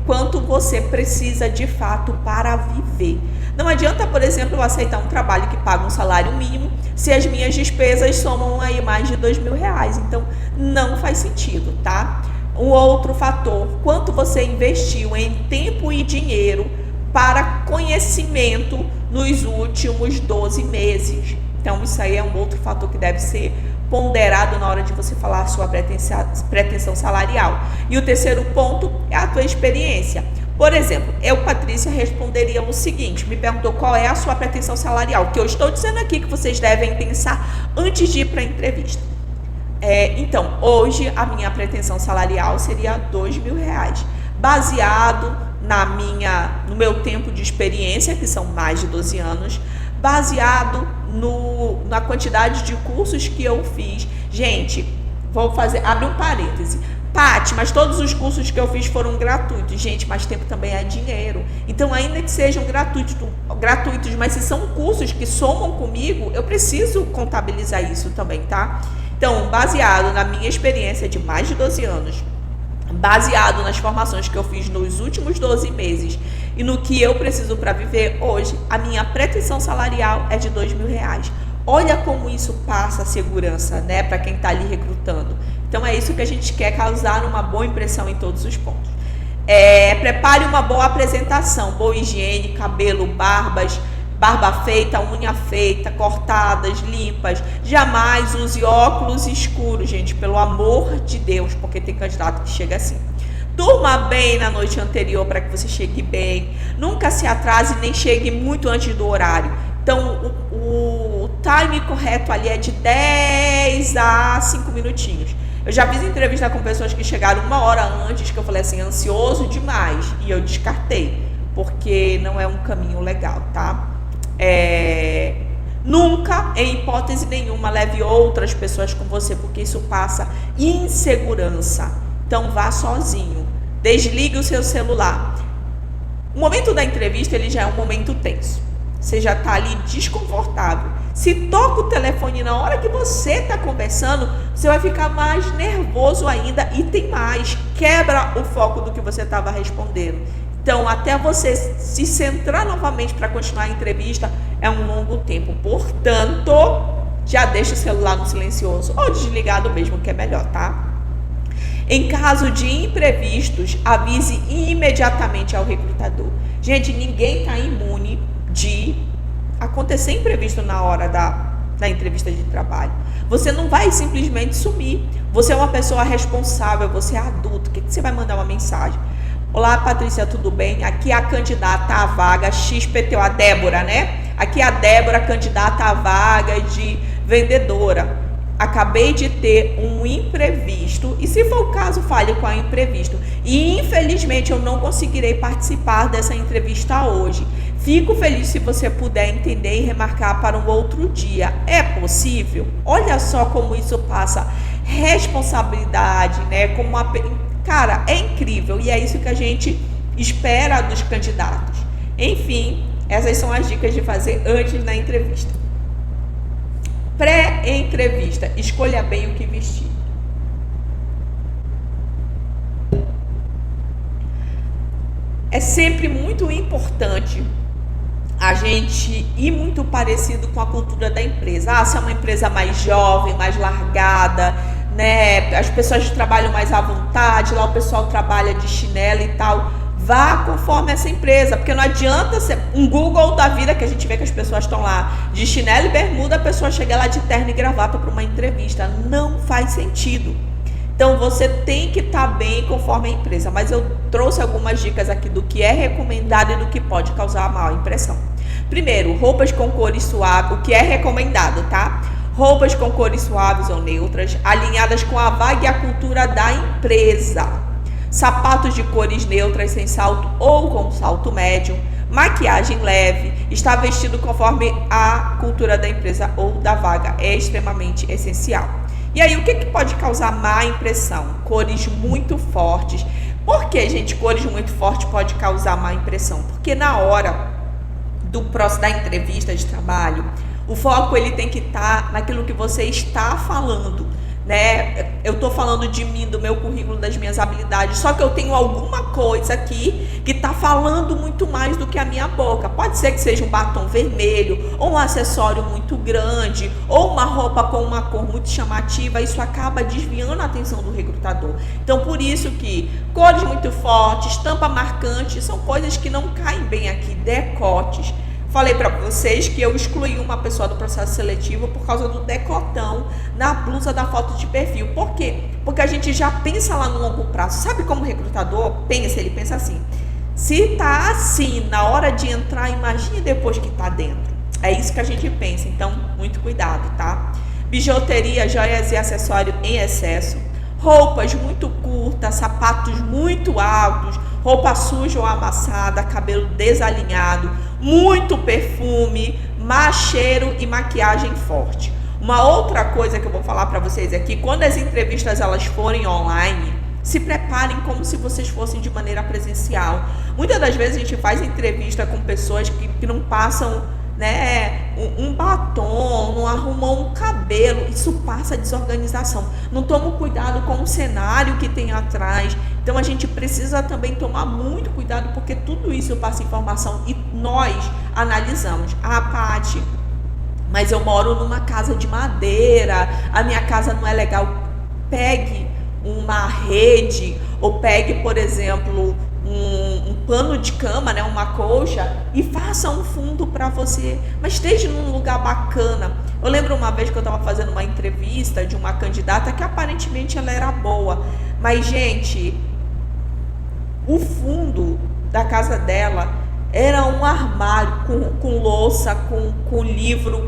quanto você precisa de fato para viver. Não adianta, por exemplo, eu aceitar um trabalho que paga um salário mínimo se as minhas despesas somam aí mais de R$2.000. Então, não faz sentido, tá? Um outro fator, quanto você investiu em tempo e dinheiro para conhecimento nos últimos 12 meses. Então, isso aí é um outro fator que deve ser ponderado na hora de você falar a sua pretensão salarial. E o terceiro ponto é a tua experiência. Por exemplo, eu, Patrícia, responderia o seguinte: me perguntou qual é a sua pretensão salarial, que eu estou dizendo aqui que vocês devem pensar antes de ir para a entrevista. Então, hoje a minha pretensão salarial seria R$2.000, baseado no meu tempo de experiência, que são mais de 12 anos, baseado na quantidade de cursos que eu fiz. Gente, abre um parêntese. Paty, mas todos os cursos que eu fiz foram gratuitos. Gente, mas tempo também é dinheiro. Então, ainda que sejam gratuitos, mas se são cursos que somam comigo, eu preciso contabilizar isso também, tá? Então, baseado na minha experiência de mais de 12 anos, baseado nas formações que eu fiz nos últimos 12 meses e no que eu preciso para viver hoje, a minha pretensão salarial é de R$2.000. Olha como isso passa a segurança, né, para quem está ali recrutando. Então é isso que a gente quer, causar uma boa impressão em todos os pontos. Prepare uma boa apresentação, boa higiene, cabelo, barba feita, unha feita, cortadas, limpas. Jamais use óculos escuros, gente, pelo amor de Deus, porque tem candidato que chega assim. Durma bem na noite anterior para que você chegue bem. Nunca se atrase nem chegue muito antes do horário. Então, o time correto ali é de 10 a 5 minutinhos. Eu já fiz entrevista com pessoas que chegaram 1 hora antes, que eu falei assim, ansioso demais, e eu descartei, porque não é um caminho legal, tá? Nunca, em hipótese nenhuma, leve outras pessoas com você, porque isso passa insegurança. Então, vá sozinho. Desligue o seu celular. O momento da entrevista, ele já é um momento tenso. Você já está ali desconfortável. Se toca o telefone na hora que você está conversando, você vai ficar mais nervoso ainda e tem mais. Quebra o foco do que você estava respondendo. Então, até você se centrar novamente para continuar a entrevista, é um longo tempo. Portanto, já deixa o celular no silencioso ou desligado mesmo, que é melhor, tá? Em caso de imprevistos, avise imediatamente ao recrutador. Gente, ninguém está imune de acontecer imprevisto na hora da entrevista de trabalho. Você não vai simplesmente sumir. Você é uma pessoa responsável, você é adulto. O que você vai mandar uma mensagem? Olá, Patrícia, tudo bem? Aqui é a candidata à vaga XPTO, a Débora, né? Aqui é a Débora, candidata à vaga de vendedora. Acabei de ter um imprevisto, e se for o caso, fale com o imprevisto. E infelizmente eu não conseguirei participar dessa entrevista hoje. Fico feliz se você puder entender e remarcar para um outro dia. É possível? Olha só como isso passa responsabilidade, né? Cara, é incrível, e é isso que a gente espera dos candidatos. Enfim, essas são as dicas de fazer antes da entrevista. Pré-entrevista, escolha bem o que vestir. É sempre muito importante a gente ir muito parecido com a cultura da empresa. Se é uma empresa mais jovem, mais largada, né? As pessoas trabalham mais à vontade, lá o pessoal trabalha de chinelo e tal. Vá conforme essa empresa, porque não adianta ser um Google da vida que a gente vê que as pessoas estão lá de chinelo e bermuda, a pessoa chega lá de terno e gravata para uma entrevista. Não faz sentido. Então você tem que estar bem conforme a empresa, mas eu trouxe algumas dicas aqui do que é recomendado e do que pode causar má impressão. Primeiro, roupas com cores suaves, o que é recomendado, tá? Roupas com cores suaves ou neutras, alinhadas com a vaga e a cultura da empresa. Sapatos de cores neutras sem salto ou com salto médio. Maquiagem leve, estar vestido conforme a cultura da empresa ou da vaga é extremamente essencial. E aí, o que pode causar má impressão? Cores muito fortes. Por que, gente, cores muito fortes pode causar má impressão? Porque na hora da entrevista de trabalho, o foco ele tem que estar naquilo que você está falando, né? Eu estou falando de mim, do meu currículo, das minhas habilidades, só que eu tenho alguma coisa aqui que está falando muito mais do que a minha boca. Pode ser que seja um batom vermelho, ou um acessório muito grande, ou uma roupa com uma cor muito chamativa. Isso acaba desviando a atenção do recrutador. Então, por isso que cores muito fortes, estampa marcante, são coisas que não caem bem aqui. Decotes. Falei para vocês que eu excluí uma pessoa do processo seletivo por causa do decotão na blusa da foto de perfil. Por quê? Porque a gente já pensa lá no longo prazo. Sabe como o recrutador pensa? Ele pensa assim: se tá assim na hora de entrar, imagine depois que tá dentro. É isso que a gente pensa. Então, muito cuidado, tá? Bijuteria, joias e acessórios em excesso. Roupas muito curtas, sapatos muito altos, roupa suja ou amassada, cabelo desalinhado, muito perfume, má cheiro e maquiagem forte. Uma outra coisa que eu vou falar para vocês aqui, quando as entrevistas elas forem online, se preparem como se vocês fossem de maneira presencial. Muitas das vezes a gente faz entrevista com pessoas que não passam, né, um batom, não arrumam um cabelo. Isso passa desorganização. Não tomam cuidado com o cenário que tem atrás. Então a gente precisa também tomar muito cuidado, porque tudo isso passa informação e nós analisamos. Paty, mas eu moro numa casa de madeira, a minha casa não é legal. Pegue uma rede, ou pegue, por exemplo, um pano de cama, né, uma colcha, e faça um fundo para você, mas esteja num lugar bacana. Eu lembro uma vez que eu estava fazendo uma entrevista de uma candidata que aparentemente ela era boa, mas, gente, o fundo da casa dela era um armário com louça, com livro,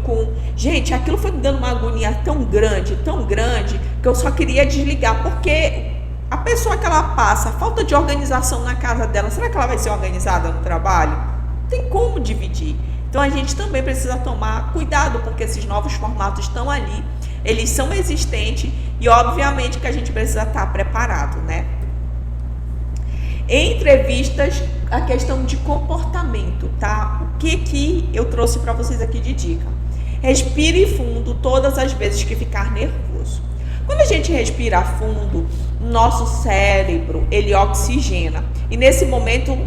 Gente, aquilo foi me dando uma agonia tão grande, que eu só queria desligar, porque a pessoa que ela passa falta de organização na casa dela, será que ela vai ser organizada no trabalho? Não tem como dividir. Então a gente também precisa tomar cuidado, porque esses novos formatos estão ali, eles são existentes e obviamente que a gente precisa estar preparado, né? Em entrevistas, a questão de comportamento, tá? O que eu trouxe para vocês aqui de dica? Respire fundo todas as vezes que ficar nervoso. Quando a gente respira fundo, nosso cérebro, ele oxigena. E nesse momento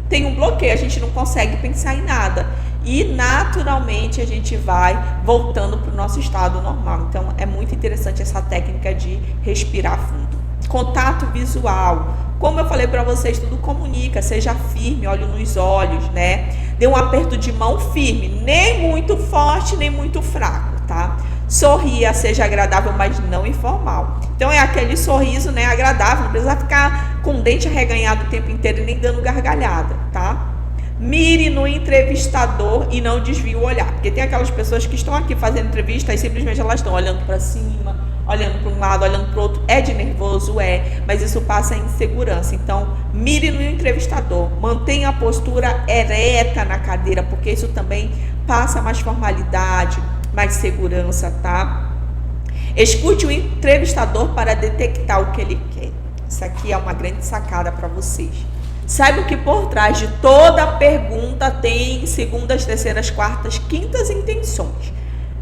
tem um bloqueio, a gente não consegue pensar em nada. E naturalmente a gente vai voltando para o nosso estado normal. Então é muito interessante essa técnica de respirar fundo. Contato visual. Como eu falei para vocês, tudo comunica, seja firme, olho nos olhos, né? Dê um aperto de mão firme, nem muito forte, nem muito fraco, tá? Sorria, seja agradável, mas não informal. Então é aquele sorriso, né, agradável, não precisa ficar com o dente arreganhado o tempo inteiro e nem dando gargalhada, tá? Mire no entrevistador e não desvie o olhar, porque tem aquelas pessoas que estão aqui fazendo entrevista e simplesmente elas estão olhando para cima, olhando para um lado, olhando para o outro. É de nervoso, mas isso passa em insegurança. Então, mire no entrevistador, mantenha a postura ereta na cadeira, porque isso também passa mais formalidade, mais segurança, tá? Escute o entrevistador para detectar o que ele quer. Isso aqui é uma grande sacada para vocês. Saiba que por trás de toda pergunta tem segundas, terceiras, quartas, quintas intenções,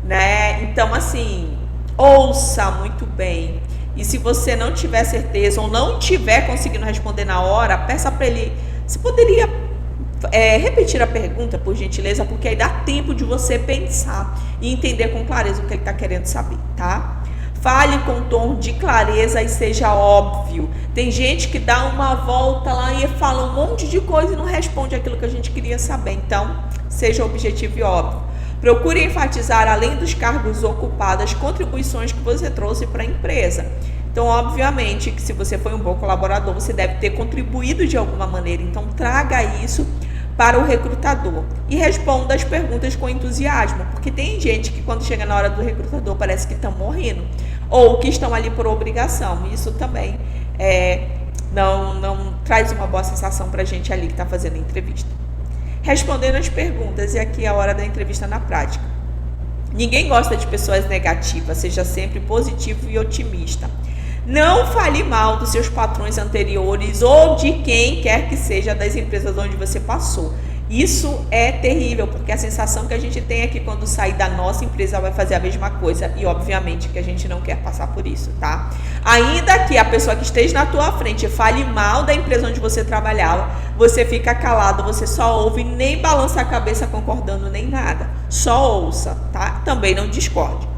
né? Então, assim, ouça muito bem. E se você não tiver certeza ou não tiver conseguindo responder na hora, peça para ele Você poderia repetir a pergunta, por gentileza, porque aí dá tempo de você pensar e entender com clareza o que ele está querendo saber, tá? Fale com tom de clareza e seja óbvio. Tem gente que dá uma volta lá e fala um monte de coisa e não responde aquilo que a gente queria saber. Então, seja objetivo e óbvio. Procure enfatizar, além dos cargos ocupados, as contribuições que você trouxe para a empresa. Então, obviamente, que se você foi um bom colaborador, você deve ter contribuído de alguma maneira. Então, traga isso para o recrutador e responda as perguntas com entusiasmo, porque tem gente que quando chega na hora do recrutador parece que estão morrendo ou que estão ali por obrigação. Isso também não traz uma boa sensação para a gente ali que está fazendo a entrevista. Respondendo as perguntas, e aqui é a hora da entrevista na prática. Ninguém gosta de pessoas negativas, seja sempre positivo e otimista. Não fale mal dos seus patrões anteriores ou de quem quer que seja das empresas onde você passou. Isso é terrível, porque a sensação que a gente tem é que quando sair da nossa empresa vai fazer a mesma coisa e obviamente que a gente não quer passar por isso, tá? Ainda que a pessoa que esteja na tua frente fale mal da empresa onde você trabalhava, você fica calado, você só ouve, nem balança a cabeça concordando nem nada. Só ouça, tá? Também não discorde.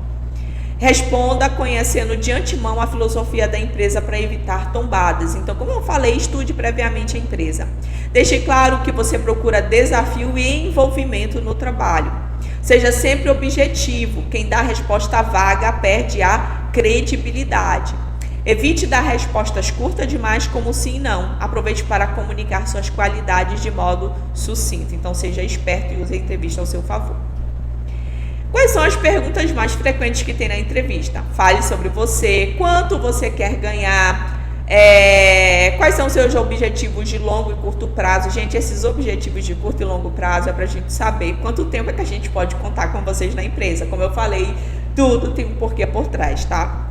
Responda conhecendo de antemão a filosofia da empresa para evitar tombadas. Então, como eu falei, estude previamente a empresa. Deixe claro que você procura desafio e envolvimento no trabalho. Seja sempre objetivo. Quem dá resposta vaga perde a credibilidade. Evite dar respostas curtas demais como sim e não. Aproveite para comunicar suas qualidades de modo sucinto. Então, seja esperto e use a entrevista ao seu favor. Quais são as perguntas mais frequentes que tem na entrevista? Fale sobre você, quanto você quer ganhar, quais são seus objetivos de longo e curto prazo. Gente, esses objetivos de curto e longo prazo é para a gente saber quanto tempo é que a gente pode contar com vocês na empresa. Como eu falei, tudo tem um porquê por trás, tá?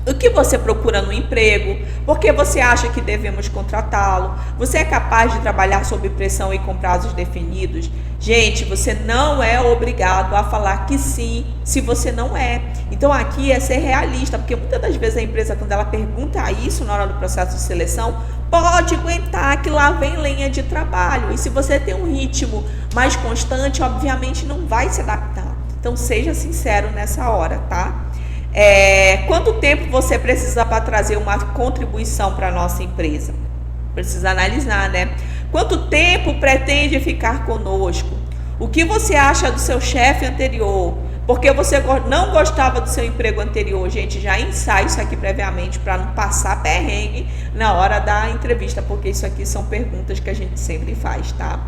O que você procura no emprego? Por que você acha que devemos contratá-lo? Você é capaz de trabalhar sob pressão e com prazos definidos? Gente, você não é obrigado a falar que sim, se você não é. Então aqui é ser realista, porque muitas das vezes a empresa, quando ela pergunta isso na hora do processo de seleção, pode aguentar que lá vem lenha de trabalho. E se você tem um ritmo mais constante, obviamente não vai se adaptar. Então seja sincero nessa hora, tá? Quanto tempo você precisa para trazer uma contribuição para a nossa empresa? Precisa analisar, né? Quanto tempo pretende ficar conosco? O que você acha do seu chefe anterior? Porque você não gostava do seu emprego anterior? Gente, já ensaia isso aqui previamente para não passar perrengue na hora da entrevista, porque isso aqui são perguntas que a gente sempre faz, tá?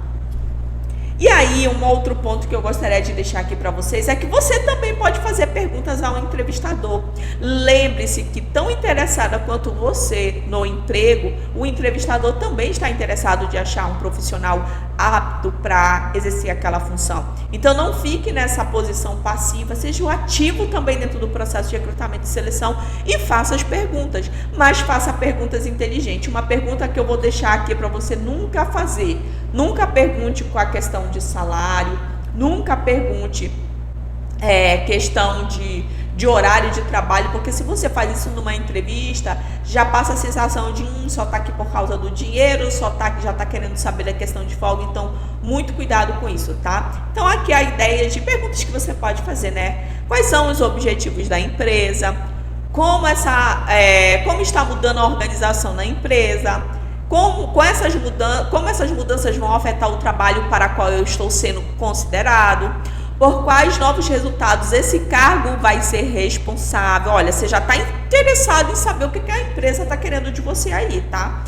E aí, um outro ponto que eu gostaria de deixar aqui para vocês é que você também pode fazer perguntas ao entrevistador. Lembre-se que tão interessada quanto você no emprego, o entrevistador também está interessado de achar um profissional apto para exercer aquela função. Então, não fique nessa posição passiva, seja o ativo também dentro do processo de recrutamento e seleção e faça as perguntas, mas faça perguntas inteligentes. Uma pergunta que eu vou deixar aqui para você nunca fazer. Nunca pergunte com a questão de salário, nunca pergunte questão de horário de trabalho, porque se você faz isso numa entrevista, já passa a sensação de só tá aqui por causa do dinheiro, já tá querendo saber da questão de folga, então muito cuidado com isso, tá? Então aqui a ideia de perguntas que você pode fazer, né? Quais são os objetivos da empresa? Como está mudando a organização na empresa? Como essas mudanças vão afetar o trabalho para o qual eu estou sendo considerado? Por quais novos resultados esse cargo vai ser responsável? Olha, você já está interessado em saber o que a empresa está querendo de você aí, tá?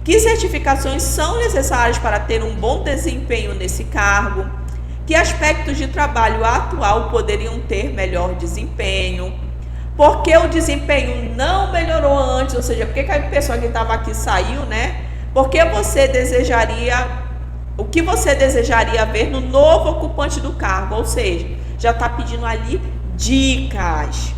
Que certificações são necessárias para ter um bom desempenho nesse cargo? Que aspectos de trabalho atual poderiam ter melhor desempenho? Por que o desempenho não melhorou antes? Ou seja, por que a pessoa que estava aqui saiu, né? O que você desejaria ver no novo ocupante do cargo? Ou seja, já está pedindo ali dicas.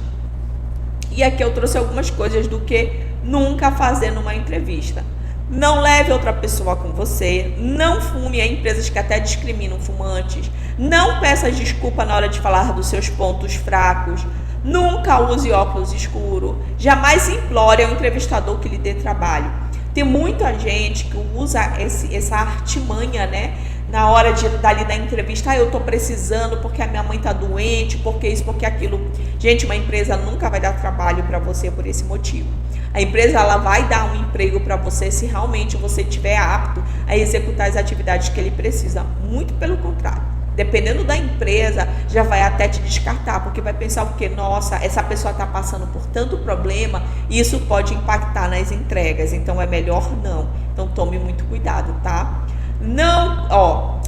E aqui eu trouxe algumas coisas do que nunca fazer numa entrevista. Não leve outra pessoa com você. Não fume. Há empresas que até discriminam fumantes. Não peça desculpa na hora de falar dos seus pontos fracos. Nunca use óculos escuros. Jamais implore ao entrevistador que lhe dê trabalho. Tem muita gente que usa essa artimanha, né? Na hora dali da entrevista, eu tô precisando porque a minha mãe tá doente, porque isso, porque aquilo. Gente, uma empresa nunca vai dar trabalho para você por esse motivo. A empresa, ela vai dar um emprego para você se realmente você estiver apto a executar as atividades que ele precisa. Muito pelo contrário. Dependendo da empresa, já vai até te descartar, porque vai pensar porque, nossa, essa pessoa está passando por tanto problema e isso pode impactar nas entregas, então é melhor não. Então tome muito cuidado, tá? Não,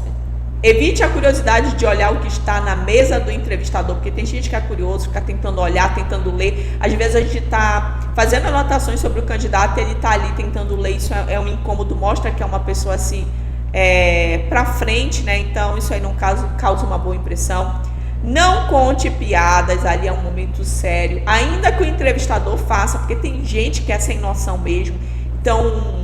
evite a curiosidade de olhar o que está na mesa do entrevistador, porque tem gente que é curioso, fica tentando olhar, tentando ler. Às vezes a gente está fazendo anotações sobre o candidato e ele está ali tentando ler, isso é um incômodo, mostra que é uma pessoa assim, para frente, né? Então isso aí não causa uma boa impressão. Não conte piadas, ali é um momento sério, ainda que o entrevistador faça, porque tem gente que é sem noção mesmo. Então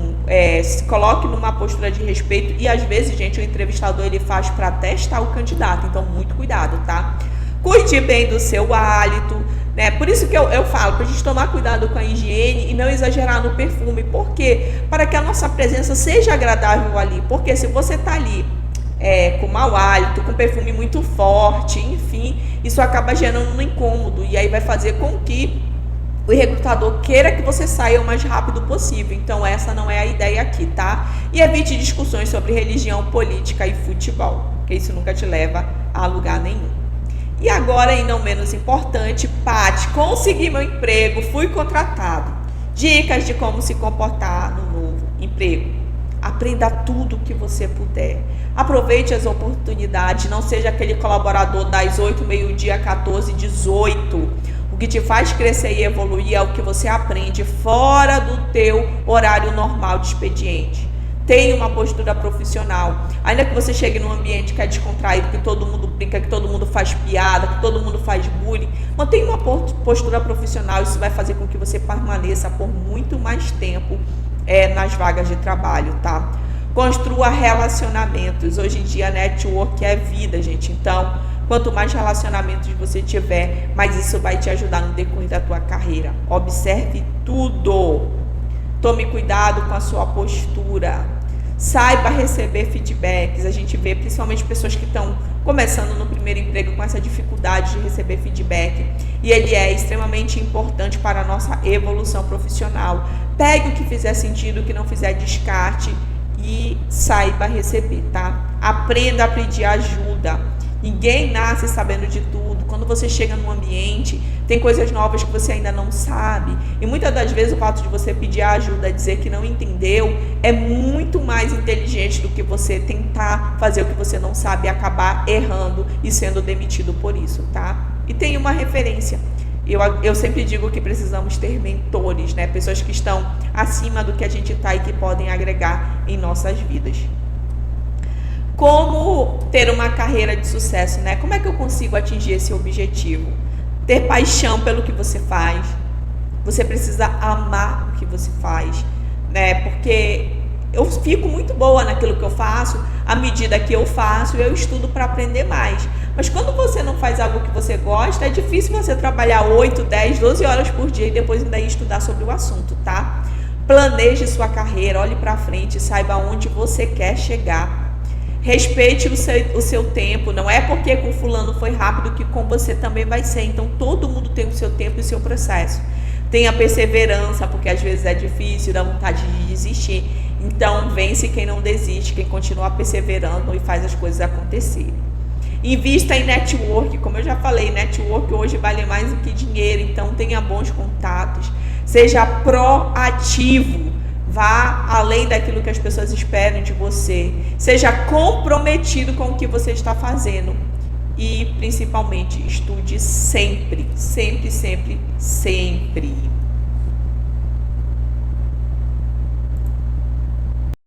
se coloque numa postura de respeito, e às vezes, gente, o entrevistador ele faz para testar o candidato, então muito cuidado, tá? Cuide bem do seu hálito, né? Por isso que eu falo, para a gente tomar cuidado com a higiene e não exagerar no perfume. Por quê? Para que a nossa presença seja agradável ali, porque se você tá ali com mau hálito, com perfume muito forte, enfim, isso acaba gerando um incômodo, e aí vai fazer com que o recrutador queira que você saia o mais rápido possível. Então essa não é a ideia aqui, tá? E evite discussões sobre religião, política e futebol, porque isso nunca te leva a lugar nenhum. E agora, e não menos importante, Paty, consegui meu emprego, fui contratado. Dicas de como se comportar no novo emprego. Aprenda tudo o que você puder. Aproveite as oportunidades, não seja aquele colaborador das 8, meio-dia, 14, 18. O que te faz crescer e evoluir é o que você aprende fora do teu horário normal de expediente. Tenha uma postura profissional. Ainda que você chegue num ambiente que é descontraído, que todo mundo brinca, que todo mundo faz piada, que todo mundo faz bullying, mantenha uma postura profissional. Isso vai fazer com que você permaneça por muito mais tempo nas vagas de trabalho, tá? Construa relacionamentos. Hoje em dia, network é vida, gente. Então, quanto mais relacionamentos você tiver, mais isso vai te ajudar no decorrer da tua carreira. Observe tudo. Tome cuidado com a sua postura. Saiba receber feedbacks. A gente vê principalmente pessoas que estão começando no primeiro emprego com essa dificuldade de receber feedback. E ele é extremamente importante para a nossa evolução profissional. Pegue o que fizer sentido, o que não fizer, descarte e saiba receber, tá? Aprenda a pedir ajuda. Ninguém nasce sabendo de tudo. Quando você chega num ambiente, tem coisas novas que você ainda não sabe. E muitas das vezes o fato de você pedir ajuda, dizer que não entendeu, é muito mais inteligente do que você tentar fazer o que você não sabe e acabar errando e sendo demitido por isso, tá? E tem uma referência. Eu sempre digo que precisamos ter mentores, né? Pessoas que estão acima do que a gente está e que podem agregar em nossas vidas. Como ter uma carreira de sucesso, né? Como é que eu consigo atingir esse objetivo? Ter paixão pelo que você faz. Você precisa amar o que você faz, né? Porque eu fico muito boa naquilo que eu faço, à medida que eu faço, eu estudo para aprender mais. Mas quando você não faz algo que você gosta, é difícil você trabalhar 8, 10, 12 horas por dia e depois ainda ir estudar sobre o assunto, tá? Planeje sua carreira, olhe para frente, saiba onde você quer chegar. Respeite o seu tempo, não é porque com fulano foi rápido que com você também vai ser. Então todo mundo tem o seu tempo e o seu processo. Tenha perseverança, porque às vezes é difícil, dá vontade de desistir. Então vence quem não desiste, quem continua perseverando e faz as coisas acontecerem. Invista em network, como eu já falei, network hoje vale mais do que dinheiro, então tenha bons contatos. Seja proativo. Vá além daquilo que as pessoas esperam de você. Seja comprometido com o que você está fazendo. E, principalmente, estude sempre, sempre, sempre, sempre.